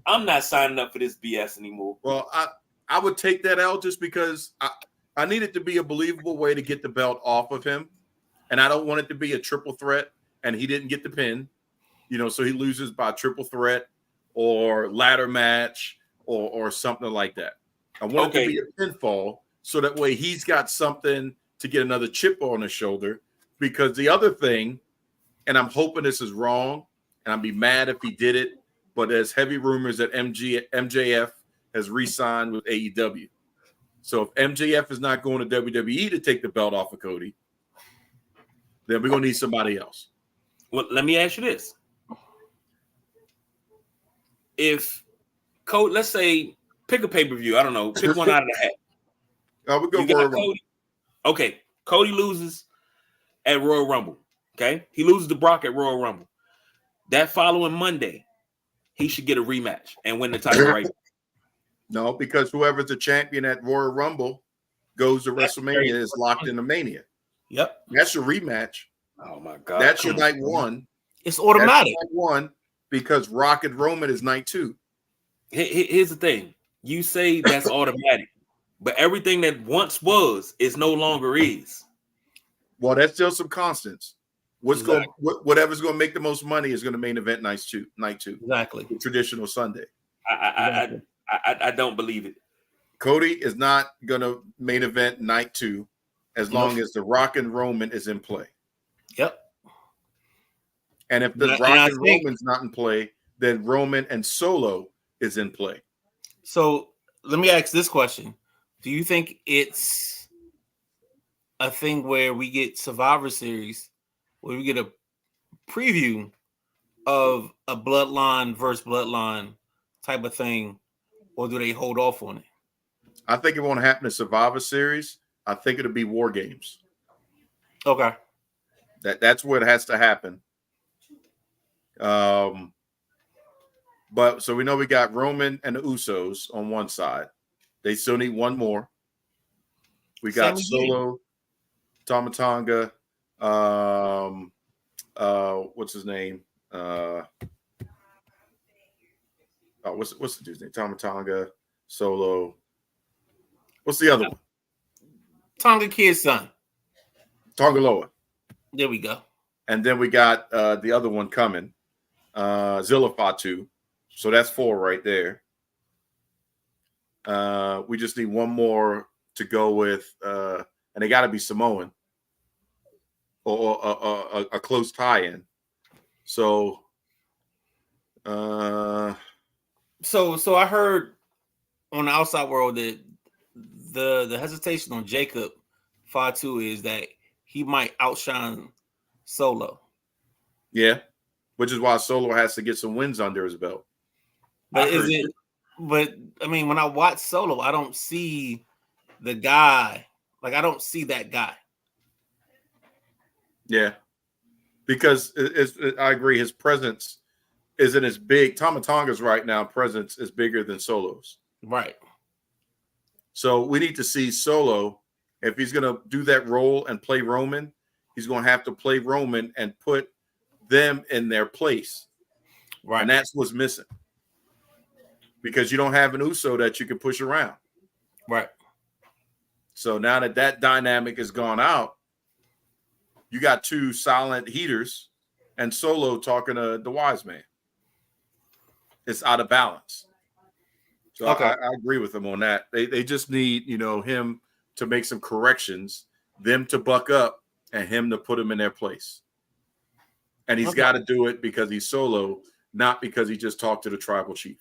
I'm not signing up for this BS anymore. Well, I would take that out just because I need it to be a believable way to get the belt off of him. And I don't want it to be a triple threat and he didn't get the pin, so he loses by triple threat or ladder match or something like that. I want it to be a pinfall so that way he's got something to get another chip on his shoulder. Because the other thing, and I'm hoping this is wrong, and I'd be mad if he did it, but there's heavy rumors that MJF has re-signed with AEW. So if MJF is not going to WWE to take the belt off of Cody, then we're going to need somebody else. Well, let me ask you this. If Cody, let's say, pick a pay-per-view. I don't know. Pick one out of the hat. We go Royal Rumble. Okay. Cody loses at Royal Rumble. Okay. He loses to Brock at Royal Rumble. That following Monday, he should get a rematch and win the title right. No, because whoever's the champion at Royal Rumble goes to WrestleMania is locked into Mania. Yep. That's your rematch. Oh, my God. That's your night one. It's automatic. Night one because Rock and Roman is night 2. Here's the thing. You say that's automatic, but everything that once was is no longer is. Well, that's still some constants. Whatever's going to make the most money is going to main event night 2. Exactly. The traditional Sunday. I don't believe it. Cody is not going to main event night 2 as long as the Rock and Roman is in play. Yep. And if the Rock and Roman's not in play, then Roman and Solo is in play. So let me ask this question. Do you think it's a thing where we get Survivor Series, where we get a preview of a bloodline versus bloodline type of thing, or do they hold off on it? I think it won't happen in Survivor Series. I think it'll be War Games. Okay. That's where it has to happen. But so we know we got Roman and the Usos on one side. They still need one more. We got Solo, Tama Tonga, what's his name? What's the dude's name? Tama Tonga, Solo. What's the other one? Tonga Kid's son. Tonga Loa. There we go. And then we got the other one coming, Zilla Fatu. So that's 4 right there. We just need one more to go with, and they got to be Samoan or a close tie-in. So, so I heard on the outside world that the hesitation on Jacob Fatu is that he might outshine Solo. Yeah, which is why Solo has to get some wins under his belt. But But I mean, when I watch Solo, I don't see the guy. Like, I don't see that guy. Yeah, because I agree. His presence isn't as big. Tama Tonga's right now presence is bigger than Solo's. Right. So we need to see Solo. If he's going to do that role and play Roman, he's going to have to play Roman and put them in their place. Right. And that's what's missing. Because you don't have an Uso that you can push around. Right. So now that dynamic has gone out, you got two silent heaters and Solo talking to the wise man. It's out of balance. So Okay. I agree with them on that. They just need, him to make some corrections, them to buck up, and him to put them in their place. And he's got to do it because he's Solo, not because he just talked to the tribal chief.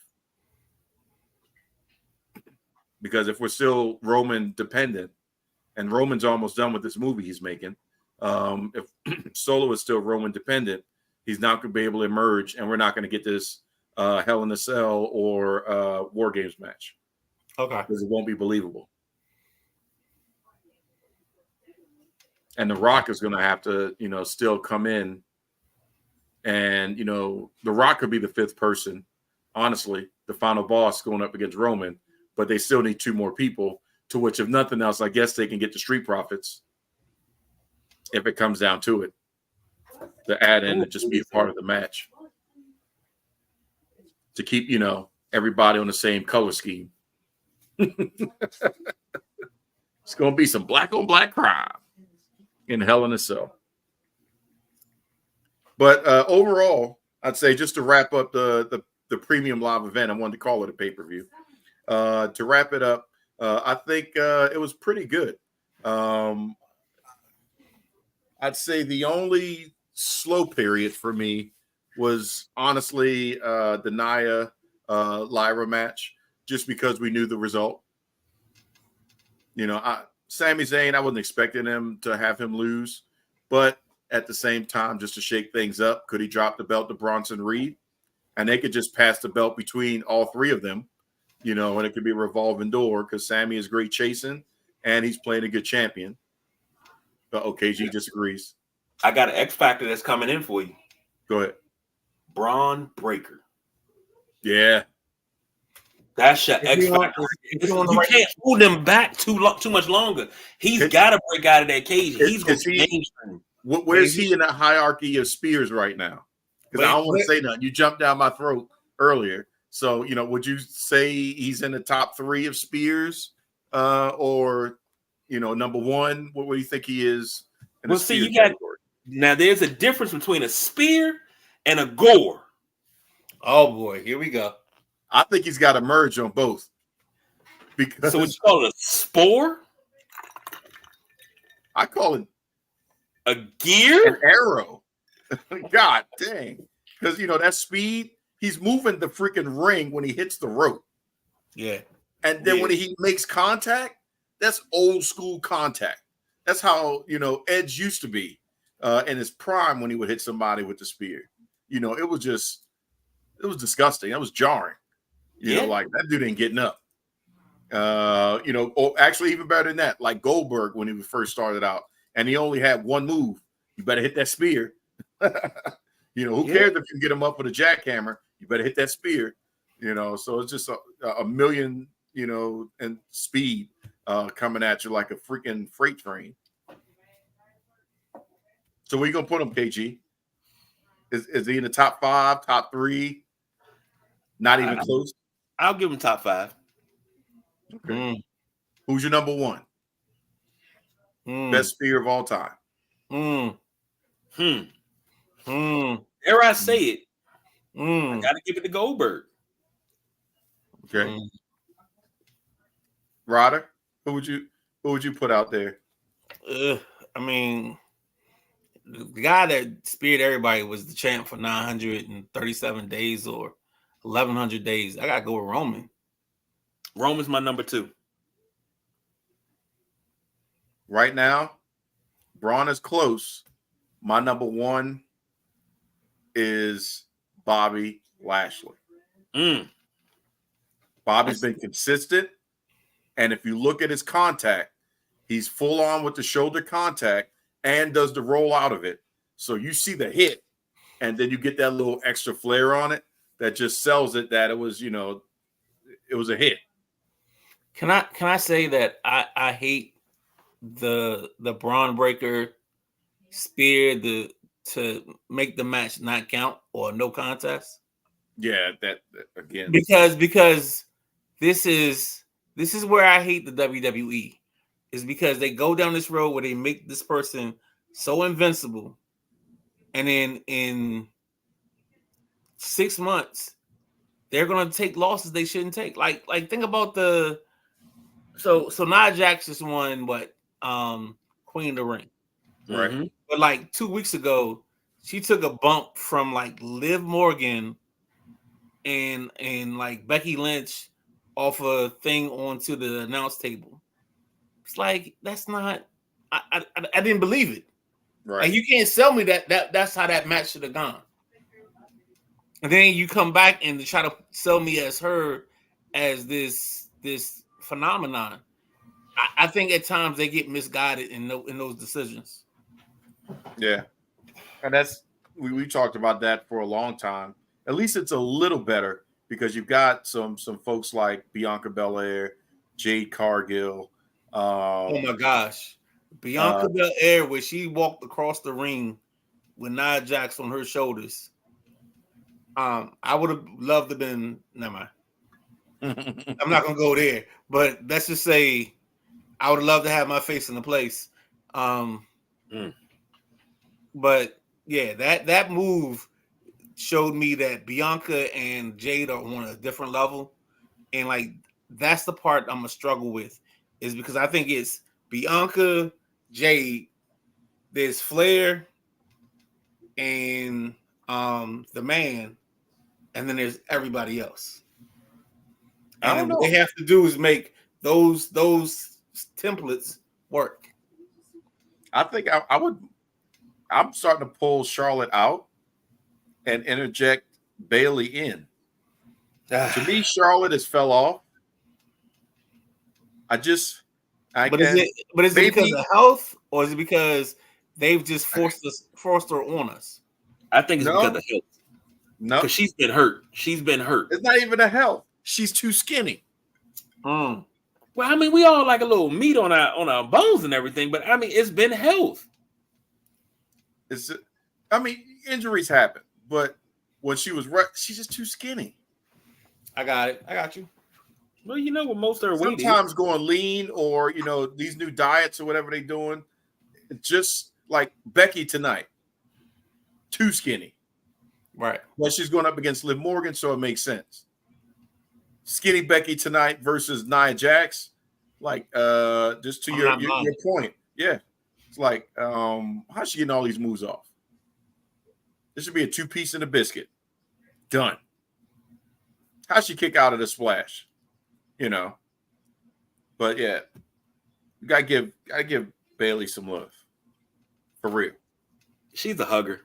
Because if we're still Roman dependent, and Roman's almost done with this movie he's making, if Solo is still Roman dependent, he's not going to be able to emerge, and we're not going to get this Hell in a Cell or War Games match. Okay. Because it won't be believable. And The Rock is going to have to, still come in. And, The Rock could be the fifth person, honestly, the final boss going up against Roman. But they still need two more people, to which, if nothing else, I guess they can get the Street Profits if it comes down to it, to add in and just be a part of the match. To keep, everybody on the same color scheme. It's going to be some black on black crime in Hell in a Cell. But overall, I'd say, just to wrap up the premium live event, I wanted to call it a pay-per-view. To wrap it up, I think it was pretty good. I'd say the only slow period for me was honestly the Nia Lyra match, just because we knew the result. Sami Zayn, I wasn't expecting him to have him lose, but at the same time, just to shake things up, could he drop the belt to Bronson Reed? And they could just pass the belt between all three of them, and it could be a revolving door, because Sami is great chasing and he's playing a good champion. But OKG disagrees. I got an X Factor that's coming in for you. Go ahead. Braun Breaker. Yeah. That's your X Factor. You can't hold him back too much longer. He's got to break out of that cage. He's going to be mainstream. Where's he in the hierarchy of spears right now? Because I don't want to say nothing. You jumped down my throat earlier. So, would you say he's in the top 3 of spears? Or, number 1? What do you think he is in the spear category? Now, there's a difference between a spear and a gore. Oh, boy. Here we go. I think he's got to merge on both. Because so what you call it, a spore? I call it a gear? An arrow. God dang. Because, that speed, he's moving the freaking ring when he hits the rope. Yeah. And then when he makes contact, that's old school contact. That's how, Edge used to be in his prime when he would hit somebody with the spear. It was disgusting. That was jarring. Like that dude ain't getting up. Actually even better than that, like Goldberg when he first started out and he only had one move. You better hit that spear. Who cares if you get him up with a jackhammer? You better hit that spear. So it's just a million, and speed coming at you like a freaking freight train. So where you gonna put him, KG? Is he in the top 5, top 3? Not even close. I'll give him top 5. Okay. Who's your number 1? Best spear of all time. Dare I say it? I gotta give it to Goldberg. Okay. Ryder, who would you put out there? I mean, the guy that speared everybody was the champ for 937 days or 1,100 days. I gotta go with Roman. Roman's my number 2. right now, Braun is close. My number one is Bobby Lashley. Bobby's been consistent. And if you look at his contact, he's full on with the shoulder contact and does the roll out of it. So you see the hit, and then you get that little extra flair on it that just sells it that it was, it was a hit. Can I say that I hate the Braun Breaker spear to make the match not count or no contest? Yeah, that again. Because this is where I hate the WWE, is because they go down this road where they make this person so invincible, and then in 6 months they're gonna take losses they shouldn't take. Like think about so Nia Jax just won Queen of the Ring, Right. Mm-hmm. but like 2 weeks ago she took a bump from like Liv Morgan and like Becky Lynch off a thing onto the announce table. It's like, that's not. I didn't believe it. Right. Like, you can't sell me that's how that match should have gone. And then you come back and try to sell me as her as this phenomenon. I think at times they get misguided in those decisions. Yeah. And that's we talked about that for a long time. At least it's a little better because you've got some folks like Bianca Belair, Jade Cargill. Oh my gosh. Bianca Belair, where she walked across the ring with Nia Jax on her shoulders. I would have loved to have been. Never mind. I'm not gonna go there, but let's just say I would have loved to have my face in the place. But yeah, that move showed me that Bianca and Jade are on a different level, and like that's the part I'm gonna struggle with, is because I think it's Bianca, Jade, there's Flair, and the man, and then there's everybody else. And what they have to do is make those templates work. I think I would. I'm starting to pull Charlotte out and interject Bailey in. To me, Charlotte has fell off. But is it because of health, or is it because they've just forced her on us? I think it's because of health. No, because she's been hurt. It's not even a health. She's too skinny. Well, I mean, we all like a little meat on our bones and everything, but I mean, it's been health. Injuries happen, but when she was right, she's just too skinny. I got it. I got you. Well, you know what most of her weight is. Sometimes going lean, or these new diets or whatever they're doing, just like Becky tonight, too skinny. Right. Well, she's going up against Liv Morgan, so it makes sense. Skinny Becky tonight versus Nia Jax, like just to your point. Yeah. It's like, how's she getting all these moves off? This should be a 2-piece and a biscuit. Done. How'd she kick out of the splash? But yeah, you gotta give Bailey some love. For real. She's a hugger.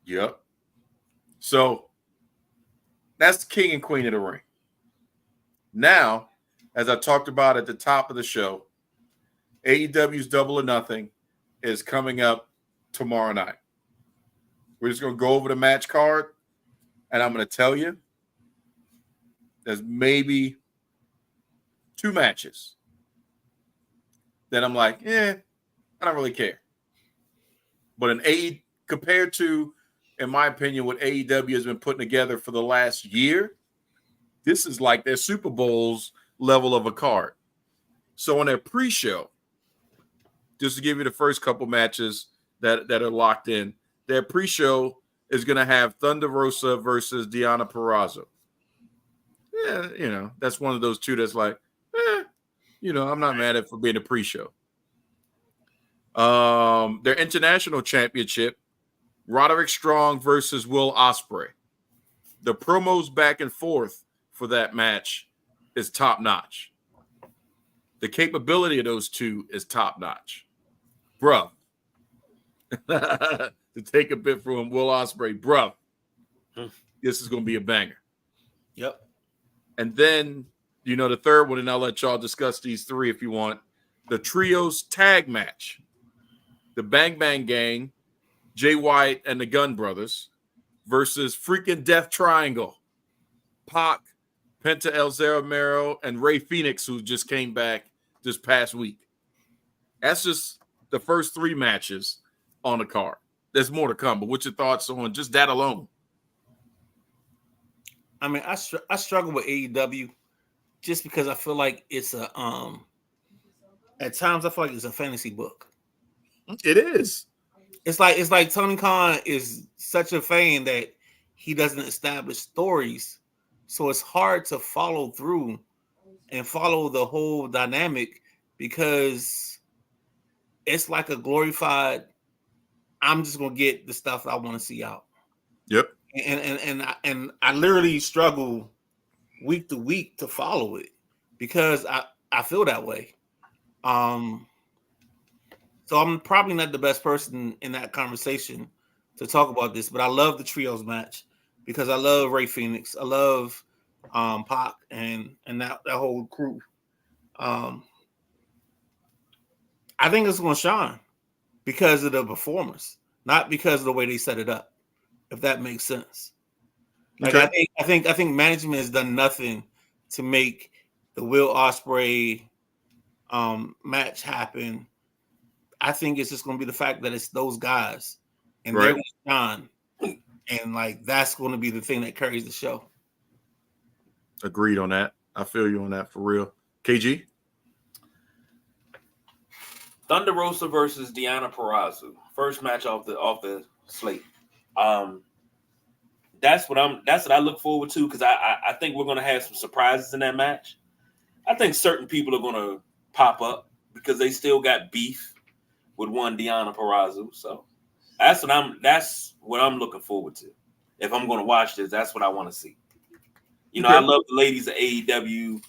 Yep. So that's the king and queen of the ring. Now, as I talked about at the top of the show, AEW's Double or Nothing is coming up tomorrow night. We're just going to go over the match card, and I'm going to tell you there's maybe 2 matches that I'm like, I don't really care. But compared to, in my opinion, what AEW has been putting together for the last year, this is like their Super Bowls level of a card. So on their pre-show, just to give you the first couple matches that are locked in, their pre-show is going to have Thunder Rosa versus Deonna Purrazzo. Yeah, that's one of those 2 that's like, I'm not mad at it for being a pre-show. Their international championship, Roderick Strong versus Will Ospreay. The promos back and forth for that match is top notch. The capability of those two is top notch, bruh. To take a bit from Will Ospreay, bruh. This is going to be a banger. Yep. And then, the third one, and I'll let y'all discuss these three if you want. The trios tag match. The Bang Bang Gang, Jay White and the Gun Brothers versus freaking Death Triangle. Pac, Penta El Zero Mero, and Ray Phoenix, who just came back this past week. That's just the first three matches on the card. There's more to come, but what's your thoughts on just that alone? I mean, I struggle with AEW just because I feel like it's a at times I feel like it's a fantasy book. It is. It's like Tony Khan is such a fan that he doesn't establish stories, so it's hard to follow through and follow the whole dynamic because it's like a glorified. I'm just gonna get the stuff I want to see out. Yep. And I literally struggle week to week to follow it because I feel that way. So I'm probably not the best person in that conversation to talk about this, but I love the trios match because I love Ray Phoenix. I love Pac and that whole crew. I think it's going to shine because of the performers, not because of the way they set it up. If that makes sense. Like okay. I think management has done nothing to make the Will Ospreay match happen. I think it's just going to be the fact that it's those guys and they're going to shine, and like that's going to be the thing that carries the show. Agreed on that. I feel you on that for real. KG? Thunder Rosa versus Deonna Purrazzo. First match off the slate. That's what I look forward to because I think we're gonna have some surprises in that match. I think certain people are gonna pop up because they still got beef with one Deonna Purrazzo. So that's what I'm looking forward to. If I'm gonna watch this, that's what I want to see. I love the ladies of AEW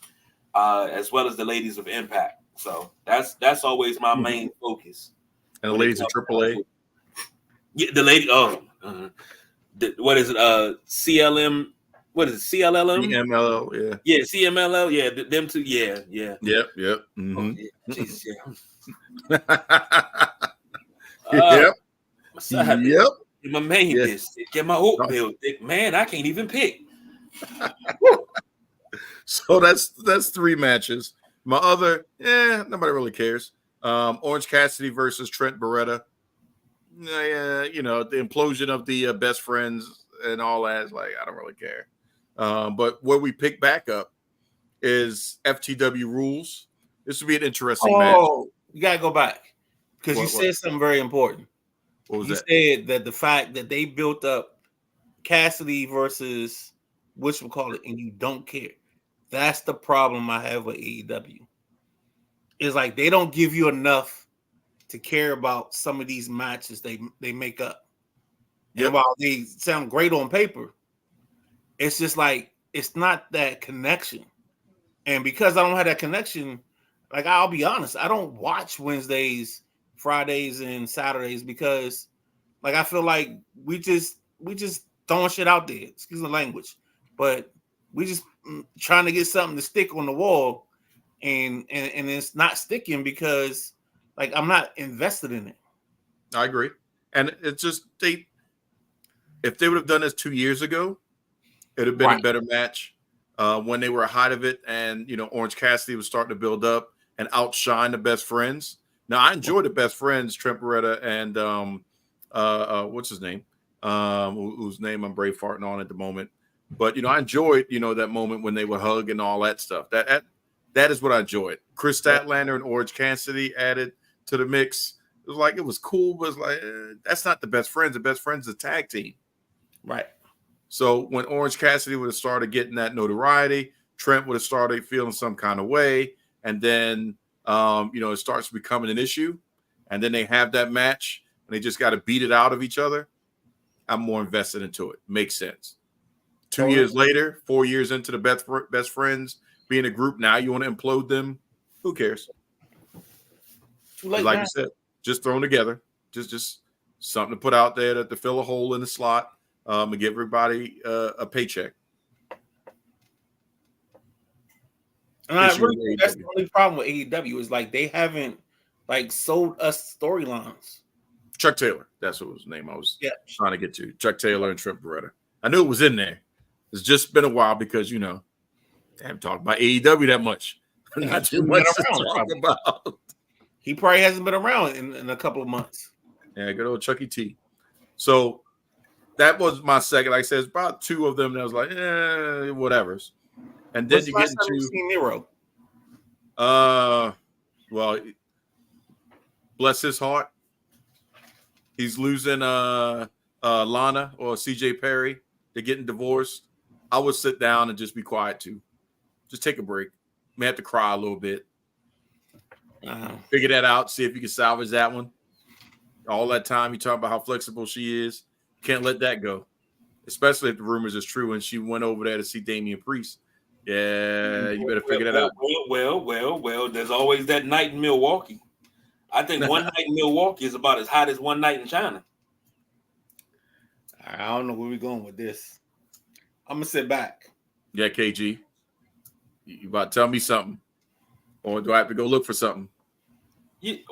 as well as the ladies of Impact. So that's always my main focus. And the ladies of AAA. Yeah, the lady. What is it? CLM. What is it? CLLM. CMLL. Yeah. Yeah. CMLL. Yeah. Them two. Yeah. Yeah. Yep. Mm-hmm. Oh, yeah. Jesus, Yep. Yep. My main dish. Get my oatmeal thick. Man, I can't even pick. So that's three matches. My other, nobody really cares. Orange Cassidy versus Trent Beretta. The implosion of the best friends and all that is like, I don't really care. But where we pick back up is FTW rules. This would be an interesting match. Oh, you gotta go back because you said something very important. What was you that? said that the fact that they built up Cassidy versus whatchamacallit, and you don't care. That's the problem I have with AEW. It's like they don't give you enough to care about some of these matches they make up. Yep. And while they sound great on paper, it's just like it's not that connection. And because I don't have that connection, like I'll be honest, I don't watch Wednesdays, Fridays, and Saturdays because like I feel like we just throwing shit out there. Excuse the language. But we just trying to get something to stick on the wall, and it's not sticking because like I'm not invested in it. I agree, and it's just if they would have done this 2 years ago, it'd have been a better match when they were height of it, and Orange Cassidy was starting to build up and outshine the best friends. Now I enjoy the best friends, Trent Beretta and what's his name, whose name I'm brave farting on at the moment. But I enjoyed that moment when they would hug and all that stuff. That is what I enjoyed. Chris Statlander and Orange Cassidy added to the mix. It was cool, but it's like that's not the best friends. The best friends is a tag team, right? So when Orange Cassidy would have started getting that notoriety, Trent would have started feeling some kind of way, and then it starts becoming an issue, and then they have that match and they just got to beat it out of each other. I'm more invested into it. Makes sense. 2 years later, 4 years into the best friends being a group, now you want to implode them? Who cares? Too late Like now. you said, just thrown together. Just something to put out there to fill a hole in the slot and give everybody a paycheck. And I issue really with think that's AEW. the only problem with AEW is like they haven't like sold us storylines. Chuck Taylor. That's what his name I was Yeah. trying to get to. Chuck Taylor and Trent Beretta. I knew it was in there. It's just been a while because, they haven't talked about AEW that much. Not too much to talk about. He probably hasn't been around in a couple of months. Yeah, good old Chucky T. So that was my second. Like I said, it's about two of them that was like, whatever. And then When's you the get last time you into seen Nero? well, bless his heart. He's losing Lana or CJ Perry. They're getting divorced. I would sit down and just be quiet too. Just take a break. May have to cry a little bit. Figure that out. See if you can salvage that one. All that time you talk about how flexible she is. Can't let that go. Especially if the rumors is true and she went over there to see Damian Priest. Yeah, you better figure that out. Well, there's always that night in Milwaukee. I think one night in Milwaukee is about as hot as one night in China. I don't know where we're going with this. I'm gonna sit back. Yeah, KG. You about to tell me something. Or do I have to go look for something?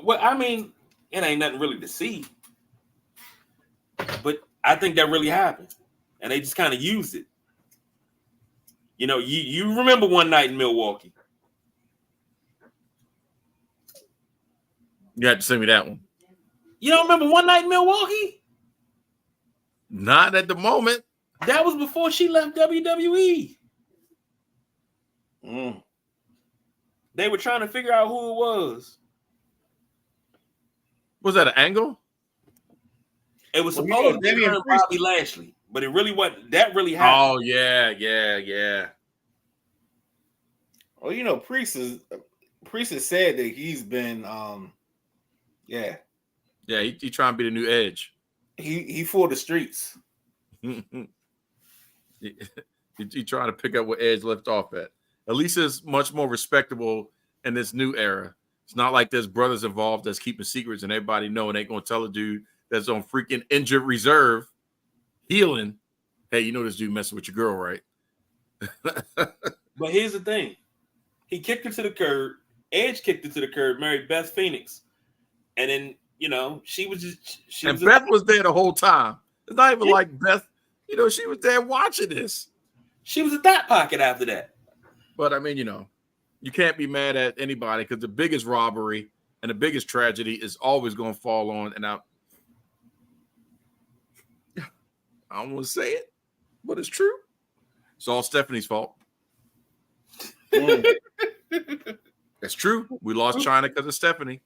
Well, I mean, it ain't nothing really to see. But I think that really happened. And they just kind of used it. You remember one night in Milwaukee. You had to send me that one. You don't remember one night in Milwaukee? Not at the moment. That was before she left WWE. They were trying to figure out who it was. Was that an angle? It was supposed to be her and Bobby Lashley, but it really wasn't. That really happened. Oh, yeah. Well, Priest has said that he's been Yeah, he trying to be the new Edge. He for the streets. he trying to pick up where Edge left off at. At least it's much more respectable in this new era. It's not like there's brothers involved that's keeping secrets and everybody know and ain't gonna tell a dude that's on freaking injured reserve healing. Hey, this dude messing with your girl, right? But here's the thing. He kicked her to the curb. Edge kicked her to the curb, married Beth Phoenix. And then, she was just... Beth was there the whole time. It's not even like Beth, she was there watching this. She was a thought pocket after that. But, I mean, you can't be mad at anybody because the biggest robbery and the biggest tragedy is always going to fall on, and I don't want to say it, but it's true. It's all Stephanie's fault. That's true. We lost China because of Stephanie.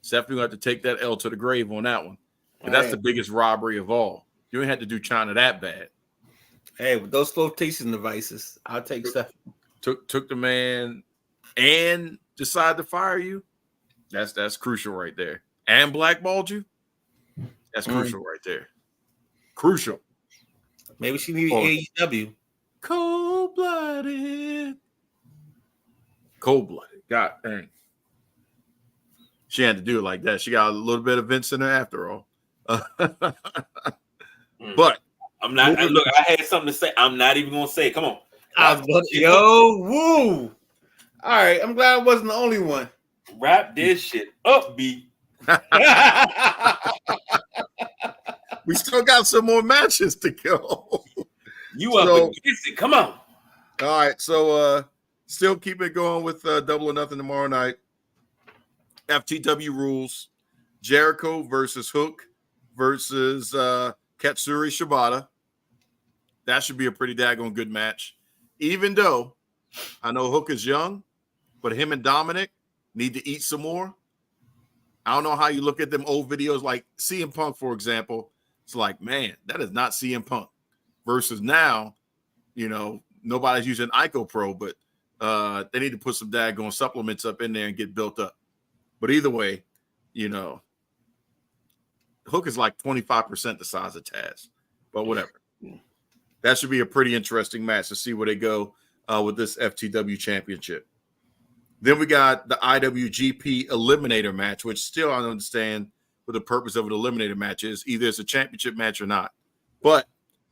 Stephanie will have to take that L to the grave on that one. But that's the biggest robbery of all. You ain't had to do China that bad. Hey, with those flotation devices, I'll take Stephanie. Took the man and decided to fire you. That's crucial right there. And blackballed you. That's crucial right there. Crucial. Maybe she needed AEW. Cold-blooded. God dang. She had to do it like that. She got a little bit of Vince in her after all. But I'm not. Look, I had something to say. I'm not even gonna say it. Come on. Woo. All right. I'm glad I wasn't the only one. Wrap this shit up, B. we still got some more matches to go. You up against it. Come on. All right. So still keep it going with Double or Nothing tomorrow night. FTW rules. Jericho versus Hook versus Katsuri Shibata. That should be a pretty daggone good match. Even though I know Hook is young, but him and Dominic need to eat some more. I don't know how you look at them old videos like CM Punk, for example. It's like, man, that is not CM Punk. Versus now, nobody's using Ico Pro, but they need to put some daggone supplements up in there and get built up. But either way, Hook is like 25% the size of Taz. But whatever. That should be a pretty interesting match to see where they go with this FTW championship. Then we got the IWGP Eliminator match, which still I don't understand what the purpose of an Eliminator match is. Either it's a championship match or not. But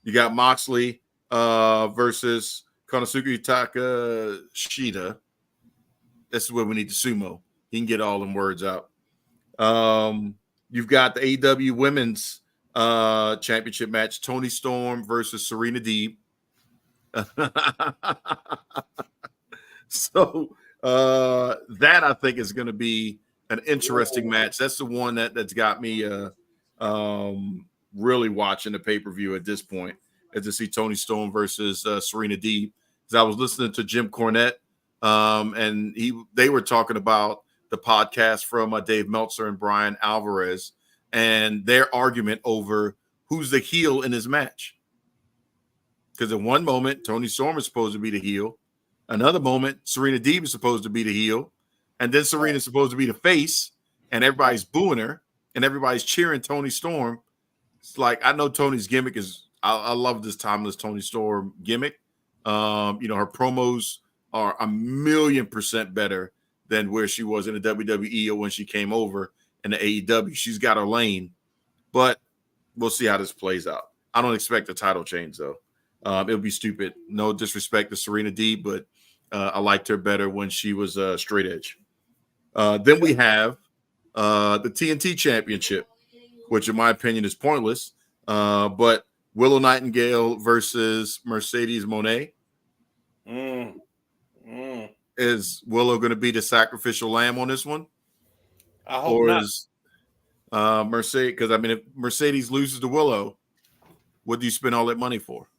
you got Moxley versus Konosuke Takeshita. This is where we need the sumo. He can get all them words out. You've got the AEW Women's Championship match, Toni Storm versus Serena Deeb. So that I think is going to be an interesting match. That's the one that's got me really watching the pay-per-view at this point, is to see Toni Storm versus Serena Deeb. Because I was listening to Jim Cornette, and they were talking about the podcast from Dave Meltzer and Brian Alvarez, and their argument over who's the heel in this match. Because in one moment, Toni Storm is supposed to be the heel. Another moment, Serena Deeb is supposed to be the heel. And then Serena's supposed to be the face. And everybody's booing her. And everybody's cheering Toni Storm. It's like, I know Toni's gimmick is, I love this timeless Toni Storm gimmick. Her promos are 1,000,000% better than where she was in the WWE or when she came over in the AEW. She's got her lane. But we'll see how this plays out. I don't expect a title change, though. It'll be stupid. No disrespect to Serena Deeb, but I liked her better when she was straight edge. Then we have the TNT Championship, which in my opinion is pointless. But Willow Nightingale versus Mercedes Moné. Is Willow going to be the sacrificial lamb on this one? I hope not. Is Mercedes? Because I mean, if Mercedes loses to Willow, what do you spend all that money for?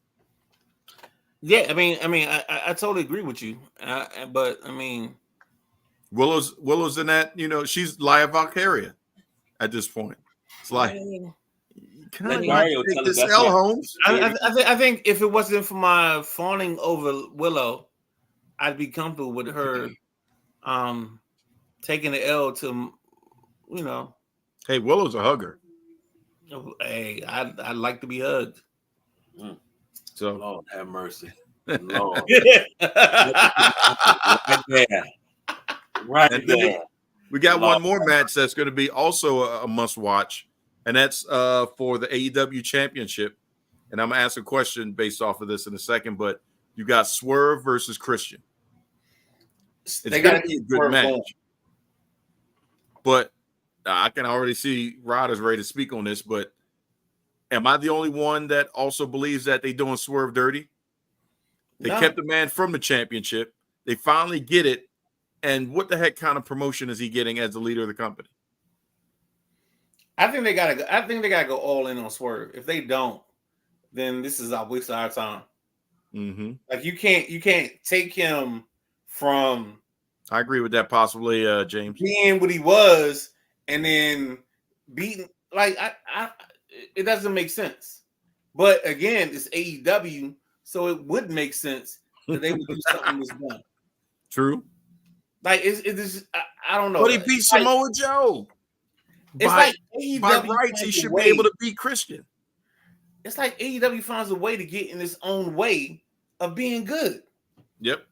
Yeah, I mean, I totally agree with you. But I mean, Willow's in that. She's Laya Valkyria at this point. It's like, Let Mario tell us that's Holmes. I think if it wasn't for my fawning over Willow, I'd be comfortable with her taking the L to, Hey, Willow's a hugger. Hey, I'd like to be hugged. So Lord have mercy. Lord. Right there. We got one more match that's going to be also a must watch, and that's for the AEW Championship. And I'm going to ask a question based off of this in a second, but you got Swerve versus Christian. It's going to be a good match. But I can already see Rod is ready to speak on this, but am I the only one that also believes that they're doing Swerve dirty? They kept the man from the championship. They finally get it. And what the heck kind of promotion is he getting as the leader of the company? I think they gotta go all in on Swerve. If they don't, then this is a waste of our time. Mm-hmm. Like you can't take him from. I agree with that. Possibly, James being what he was and then beating it doesn't make sense. But again, it's AEW, so it would make sense that they would do something that's done. True. Like it's I don't know. But he beat Samoa Joe. It's like AEW by rights, he should be able to beat Christian. It's like AEW finds a way to get in its own way of being good. Yep.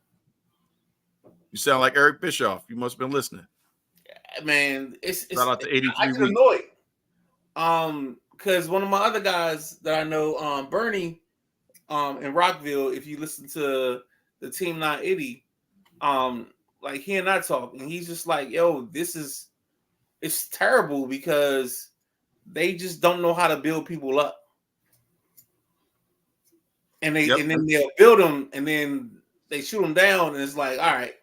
You sound like Eric Bischoff. You must have been listening. Man, it's shout out to 83 I get annoyed. Because one of my other guys that I know, Bernie, in Rockville, if you listen to the Team 980, like he and I talk, and he's just like, yo, it's terrible because they just don't know how to build people up. And then they'll build them and then they shoot them down, and it's like, all right,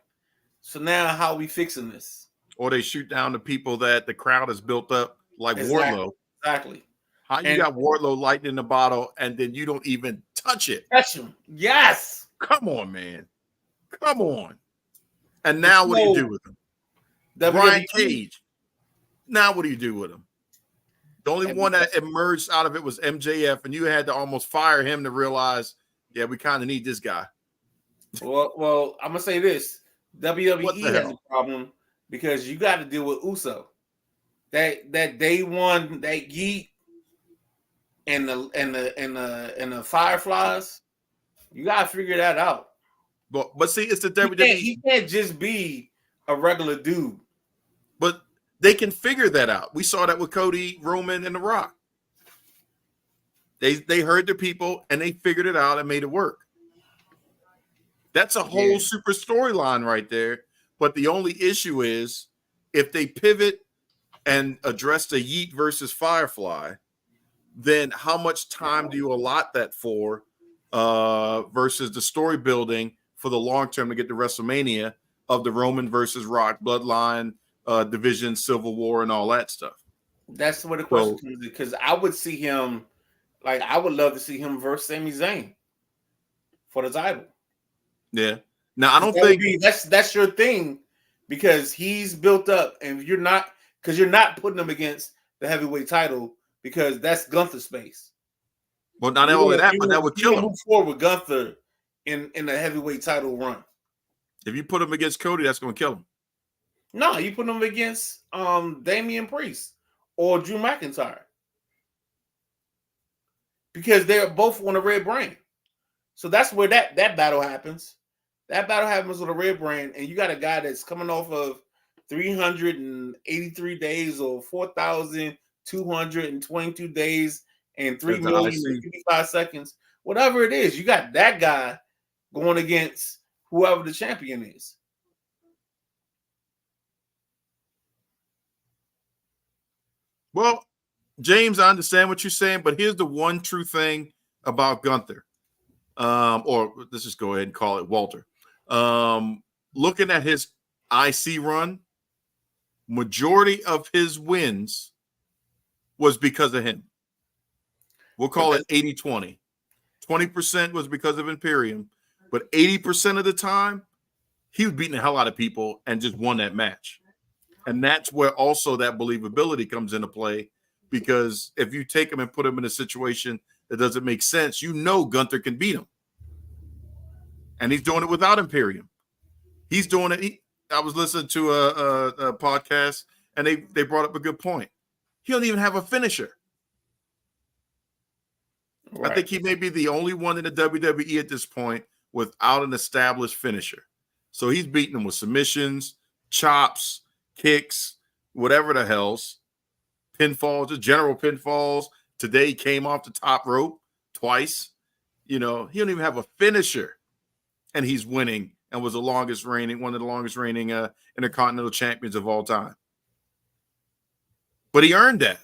so now how are we fixing this? Or they shoot down the people that the crowd has built up, like Wardlow. Exactly. How you got Wardlow lighting in the bottle and then you don't even touch it? Touch him. Yes. Come on, man. Come on. And now what do you do with him? Brian Cage. Now what do you do with him? The only one that emerged out of it was MJF, and you had to almost fire him to realize, yeah, we kind of need this guy. Well, I'm gonna say this: WWE has a problem because you got to deal with Uso. That day one, that Yeet and the Fireflies, you gotta figure that out. But see, it's the WWE. He can't just be a regular dude. But they can figure that out. We saw that with Cody, Roman, and The Rock. They heard the people and they figured it out and made it work. That's a whole super storyline right there. But the only issue is if they pivot and address the Yeet versus Firefly, then how much time do you allot that for versus the story building for the long term to get to WrestleMania of the Roman versus Rock bloodline division, Civil War, and all that stuff? That's where the question comes in, because I would see him, like, I would love to see him versus Sami Zayn for the title. Yeah. Now I don't think that's your thing, because he's built up, and you're not putting him against the heavyweight title because that's Gunther space. Well, not only that, but that would kill him. Move forward with Gunther in the heavyweight title run. If you put him against Cody, that's going to kill him. No, you put him against Damian Priest or Drew McIntyre, because they're both on a red brand. So that's where that battle happens. That battle happens with a red brand, and you got a guy that's coming off of 383 days or 4,222 days and 3,055 seconds, whatever it is. You got that guy going against whoever the champion is. Well, James, I understand what you're saying, but here's the one true thing about Gunther. Or let's just go ahead and call it Walter. Looking at his IC run, majority of his wins was because of him. We'll call it 80-20. 20% was because of Imperium, but 80% of the time, he was beating the hell out of people and just won that match. And that's where also that believability comes into play, because if you take him and put him in a situation that doesn't make sense, you know Gunther can beat him. And he's doing it without Imperium. He's doing it. I was listening to a podcast, and they brought up a good point. He don't even have a finisher. Right. I think he may be the only one in the WWE at this point without an established finisher. So he's beating them with submissions, chops, kicks, whatever the hell's, pinfalls, just general pinfalls. Today he came off the top rope twice. You know, he don't even have a finisher, and he's winning and was one of the longest reigning Intercontinental champions of all time. But he earned that.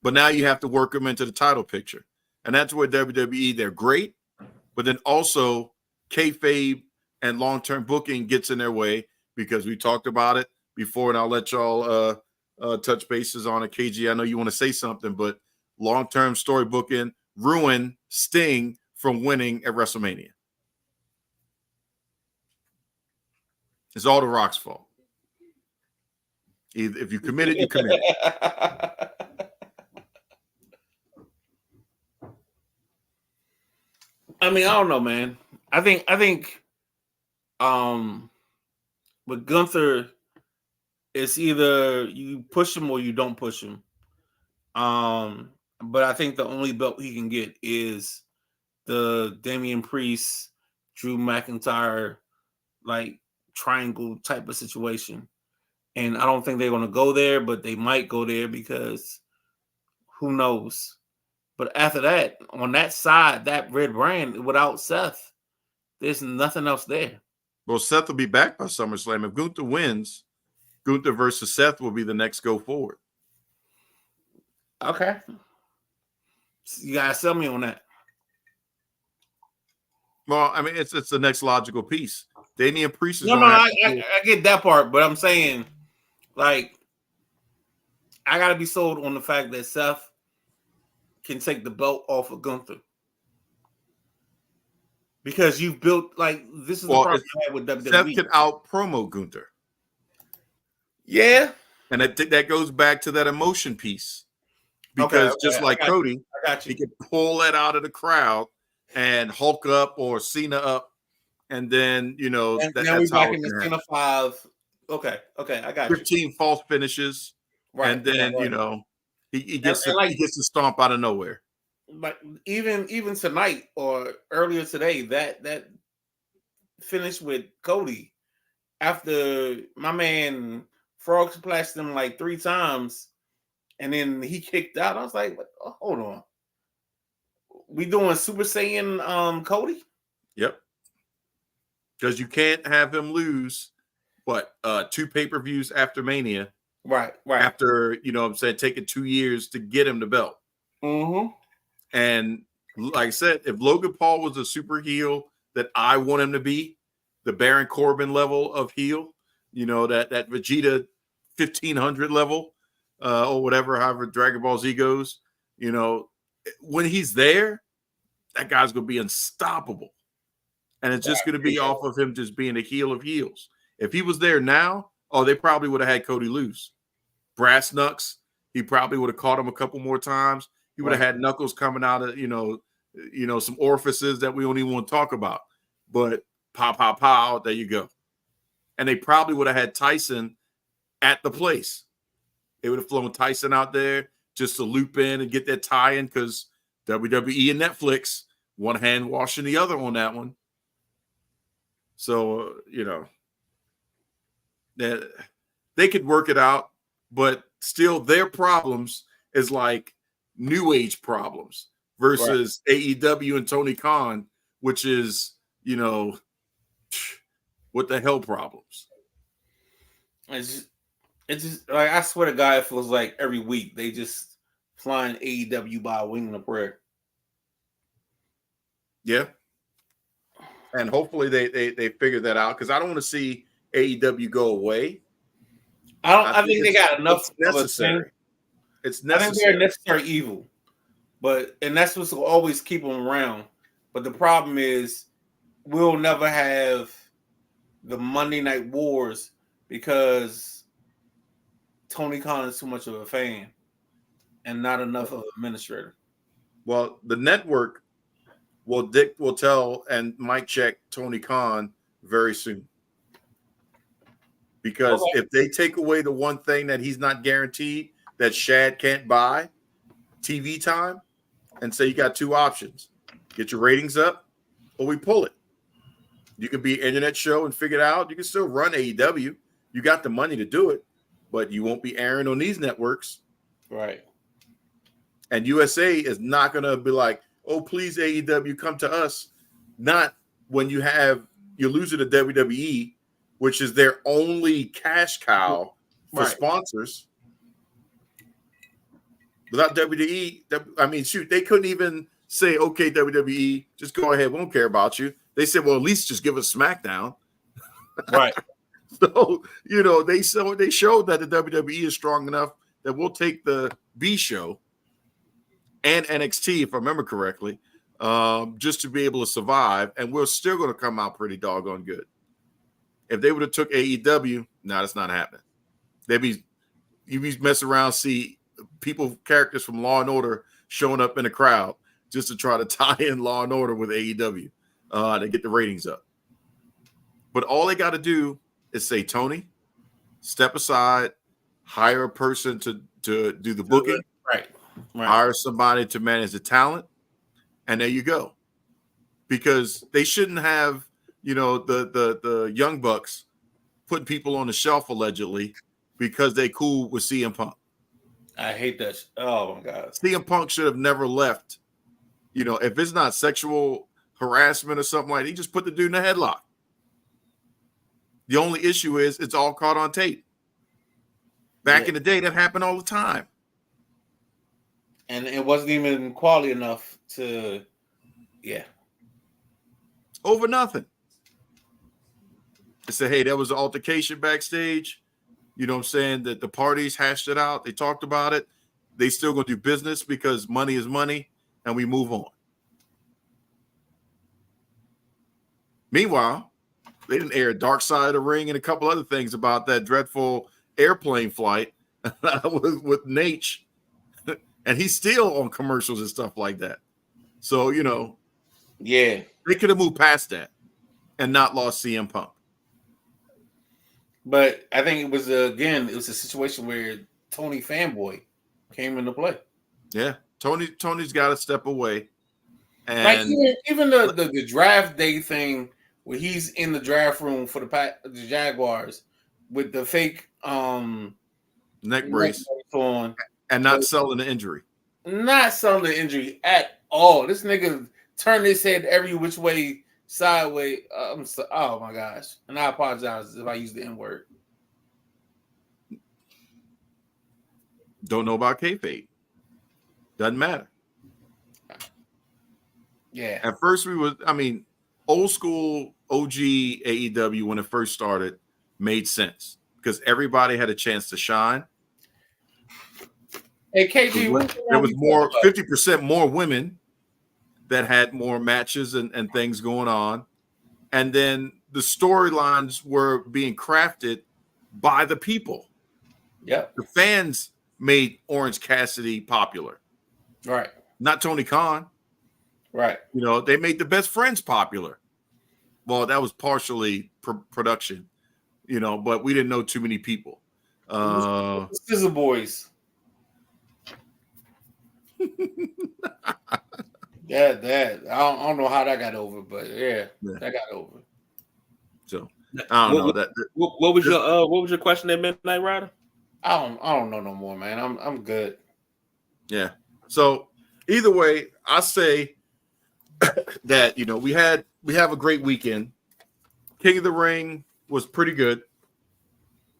But now you have to work him into the title picture. And that's where WWE, they're great, but then also kayfabe and long-term booking gets in their way, because we talked about it before, and I'll let y'all touch bases on it. KG, I know you want to say something, but long-term story booking ruined Sting from winning at WrestleMania. It's all The Rock's fault. If you committed, you committed. I mean, I don't know, man. I think with Gunther, it's either you push him or you don't push him. But I think the only belt he can get is the Damian Priest, Drew McIntyre, like, triangle type of situation. And I don't think they're going to go there, but they might go there, because who knows? But after that, on that side, that red brand, without Seth, there's nothing else there. Well, Seth will be back by SummerSlam. If Gunther wins, Gunther versus Seth will be the next go forward. Okay. You got to sell me on that. Well, I mean, it's the next logical piece. Damian Priest is I get that part, but I'm saying, like, I got to be sold on the fact that Seth can take the belt off of Gunther, because you've built, like, this is the problem I had with WWE. Seth can out promo Gunther. Yeah, and that goes back to that emotion piece, because just like Cody, he can pull that out of the crowd and Hulk up or Cena up, and then now we're back in the Cena 5. Okay, I got 15 false finishes, right? And then he gets to stomp out of nowhere. But even tonight or earlier today, that finish with Cody after my man Frog splashed him like 3 times, and then he kicked out. I was like, hold on. We doing Super Saiyan Cody? Yep. Because you can't have him lose, 2 pay-per-views after Mania. Right. After, you know what I'm saying, taking 2 years to get him the belt. Mm-hmm. And like I said, if Logan Paul was a super heel that I want him to be, the Baron Corbin level of heel, you know, that Vegeta 1500 level, or whatever, however Dragon Ball Z goes, you know, when he's there, that guy's going to be unstoppable. And it's just going to be off of him just being a heel of heels. If he was there now, they probably would have had Cody lose. Brass knucks, he probably would have caught him a couple more times. He would have had knuckles coming out of, you know, some orifices that we don't even want to talk about. But pow, there you go. And they probably would have had Tyson at the place. They would have flown Tyson out there just to loop in and get that tie-in, because WWE and Netflix, one hand washing the other on that one. So, you know, they could work it out, but still their problems is like New Age problems versus AEW and Tony Khan, which is, you know, what the hell problems. It's just like, I swear to God, it feels like every week they just flying AEW by a wing and a prayer. Yeah. And hopefully they figure that out, because I don't want to see AEW go away. I think they got enough necessary. It's necessary. I think they're necessary evil, and that's what's always keep them around. But the problem is, we'll never have the Monday Night Wars because Tony Khan is too much of a fan and not enough of an administrator. Well, the network will tell and might check Tony Khan very soon. Because if they take away the one thing that he's not guaranteed, that Shad can't buy, TV time, and say you got 2 options. Get your ratings up, or we pull it. You can be an internet show and figure it out. You can still run AEW. You got the money to do it, but you won't be airing on these networks. Right. And USA is not going to be like, oh, please, AEW, come to us. Not when you're losing to WWE, which is their only cash cow for sponsors. Without WWE, I mean, shoot, they couldn't even say, okay, WWE, just go ahead. We don't care about you. They said, well, at least just give us SmackDown. Right. So, you know, they showed that the WWE is strong enough that we'll take the B show and NXT, if I remember correctly, just to be able to survive. And we're still going to come out pretty doggone good. If they would have took AEW, no, that's not happening. You'd be messing around, see characters from Law and Order showing up in a crowd just to try to tie in Law and Order with AEW to get the ratings up. But all they got to do is say, Tony, step aside, hire a person to do the booking, right. Hire somebody to manage the talent, and there you go. Because they shouldn't have, you know, the Young Bucks putting people on the shelf allegedly because they cool with CM Punk. I hate that. Oh my God. CM Punk should have never left. You know, if it's not sexual harassment or something like that, he just put the dude in a headlock. The only issue is it's all caught on tape. Back in the day, that happened all the time. And it wasn't even quality enough to, over nothing. They said, hey, there was an altercation backstage. You know what I'm saying? That the parties hashed it out. They talked about it. They still going to do business because money is money, and we move on. Meanwhile, they didn't air Dark Side of the Ring and a couple other things about that dreadful airplane flight with Nate. And he's still on commercials and stuff like that. So, you know, they could have moved past that and not lost CM Punk. But I think it was a situation where Tony fanboy came into play. Yeah, Tony's got to step away. And like even the draft day thing where he's in the draft room for the Jaguars with the fake neck brace on and not selling the injury. Not selling the injury at all. This nigga turned his head every which way, sideways. Oh my gosh! And I apologize if I use the N word. Don't know about kayfabe. Doesn't matter. Yeah. At first, old school OG AEW when it first started made sense because everybody had a chance to shine. Hey KG, there was more 50% more women that had more matches and things going on, and then the storylines were being crafted by the people. Yeah, the fans made Orange Cassidy popular, right? Not Tony Khan, right? They made the Best Friends popular. Well, that was partially production, but we didn't know too many people. Scissor Boys. That I don't know how that got over, but yeah. That got over. So I don't know. What was your question at Midnight Rider? I don't know no more, man. I'm good. Yeah. So either way, I say that we have a great weekend. King of the Ring was pretty good.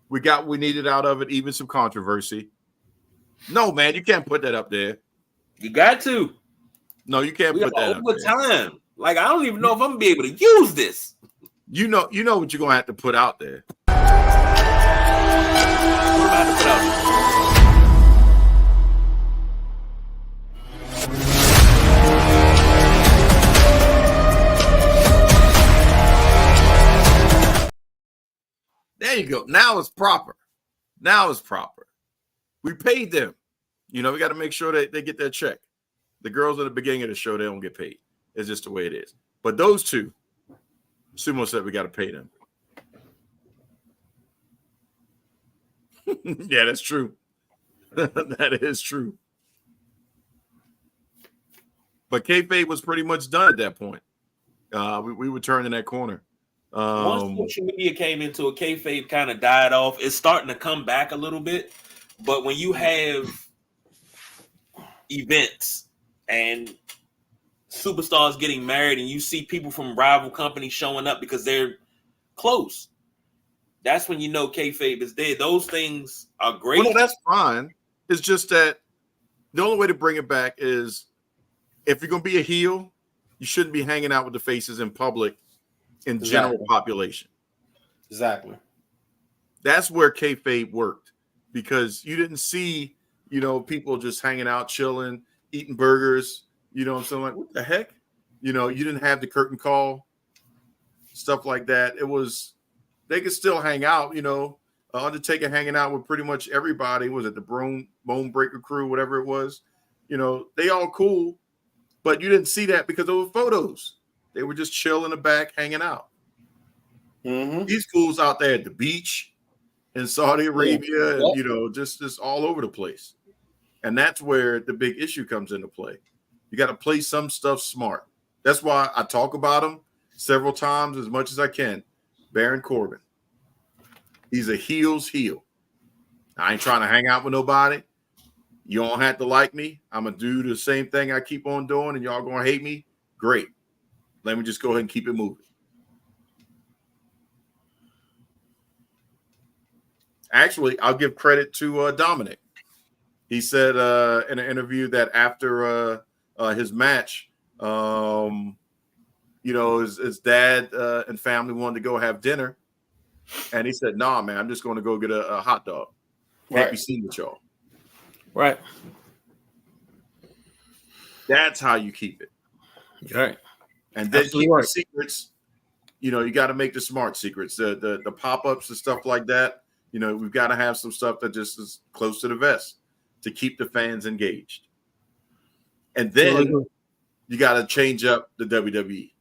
We got what we needed out of it, even some controversy. No, man, you can't put that up there. You got to. No, you can't put that up there. Time. Like, I don't even know if I'm gonna be able to use this. You know what you're gonna have to put out there. What am I to put out there? There you go. Now it's proper. We paid them. We got to make sure that they get their check. The girls at the beginning of the show, they don't get paid. It's just the way it is. But those two, Sumo said we got to pay them. Yeah, that's true. That is true. But kayfabe was pretty much done at that point. We were turning that corner. Once social media came into it, kayfabe kind of died off. It's starting to come back a little bit. But when you have events and superstars getting married and you see people from rival companies showing up because they're close, that's when you know kayfabe is dead. Those things are great. Well, no, that's fine. It's just that the only way to bring it back is if you're going to be a heel, you shouldn't be hanging out with the faces in public in general population. Exactly. That's where kayfabe worked because you didn't see, people just hanging out, chilling, eating burgers, something like, what the heck? You didn't have the curtain call, stuff like that. They could still hang out, Undertaker hanging out with pretty much everybody. Was it the Bone Breaker crew, whatever it was? They all cool, but you didn't see that because there were photos. They were just chill in the back, hanging out. Mm-hmm. These fools out there at the beach in Saudi Arabia, and just all over the place. And that's where the big issue comes into play. You got to play some stuff smart. That's why I talk about him several times as much as I can. Baron Corbin. He's a heel's heel. I ain't trying to hang out with nobody. You don't have to like me. I'm going to do the same thing I keep on doing, and y'all going to hate me. Great. Let me just go ahead and keep it moving. Actually, I'll give credit to Dominic. He said in an interview that after his match, his dad and family wanted to go have dinner. And he said, nah, man, I'm just going to go get a hot dog. Can't be seen with y'all. Right. That's how you keep it. Right. And then keep the secrets. You got to make the smart secrets. The pop-ups and stuff like that. We've got to have some stuff that just is close to the vest to keep the fans engaged. And then you got to change up the WWE.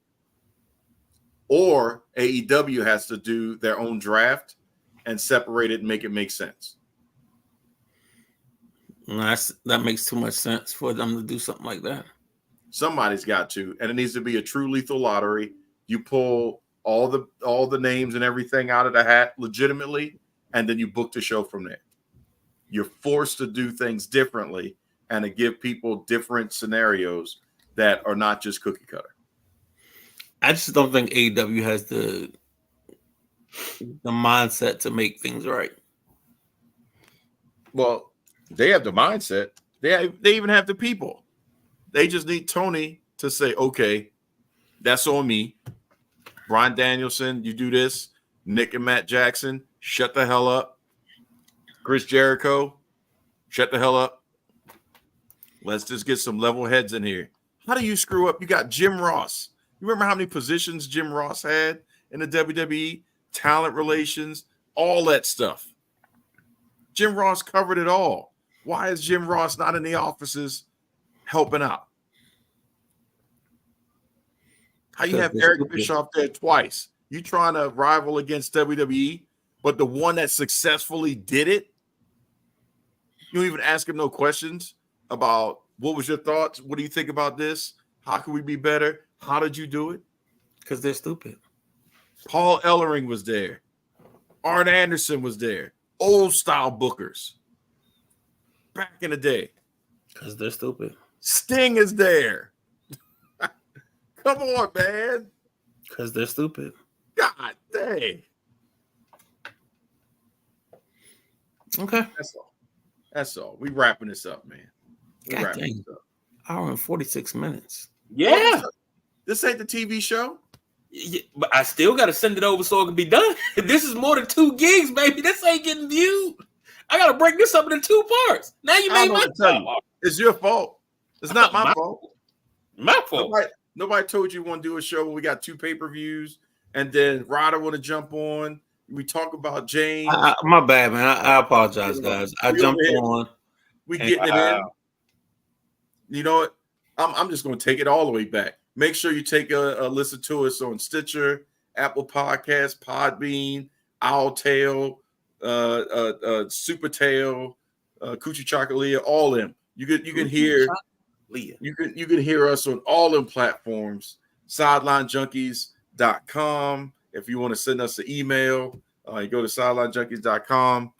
Or AEW has to do their own draft and separate it and make it make sense. That makes too much sense for them to do something like that. Somebody's got to. And it needs to be a true lethal lottery. You pull all the names and everything out of the hat legitimately, and then you book the show from there. You're forced to do things differently and to give people different scenarios that are not just cookie cutter. I just don't think AEW has the mindset to make things right. Well, they have the mindset. They even have the people. They just need Tony to say, okay, that's on me. Bryan Danielson, you do this. Nick and Matt Jackson, shut the hell up. Chris Jericho, shut the hell up. Let's just get some level heads in here. How do you screw up? You got Jim Ross. You remember how many positions Jim Ross had in the WWE? Talent relations, all that stuff. Jim Ross covered it all. Why is Jim Ross not in the offices helping out? How you have Eric Bischoff there twice? You trying to rival against WWE, but the one that successfully did it, you don't even ask him no questions about what was your thoughts? What do you think about this? How can we be better? How did you do it? Because they're stupid. Paul Ellering was there. Arn Anderson was there. Old style bookers. Back in the day. Because they're stupid. Sting is there. Come on, man. Because they're stupid. God dang. Okay. That's all. That's all. We wrapping this up, man. God dang. Hour and 46 minutes. Yeah. This ain't the TV show. Yeah, but I still got to send it over so it can be done. This is more than 2 gigs, baby. This ain't getting viewed. I got to break this up into 2 parts. Now you made my tell you. It's your fault. It's not my fault. My fault. Nobody told you want to do a show where we got 2 pay-per-views and then Ryder want to jump on. We talk about James. My bad, man. I apologize, guys. I jumped on. We getting it in. You know what? I'm just going to take it all the way back. Make sure you take a listen to us on Stitcher, Apple Podcasts, Podbean, Owltail, Supertail, Coochie Chocolate, all them. You can hear you can hear us on all them platforms. SidelineJunkies.com. If you want to send us an email, you go to SidelineJunkies.com,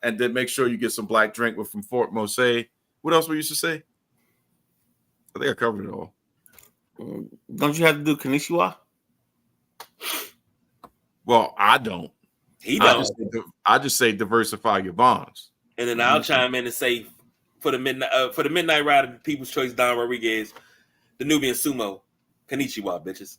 and then make sure you get some black drink from Fort Mose. What else we used to say? I think I covered it all. Don't you have to do Konnichiwa? Well, I don't. He don't. I just say diversify your bonds. And then I'll chime in and say for the midnight rider, People's Choice, Don Rodriguez, the Nubian Sumo, Konnichiwa, bitches.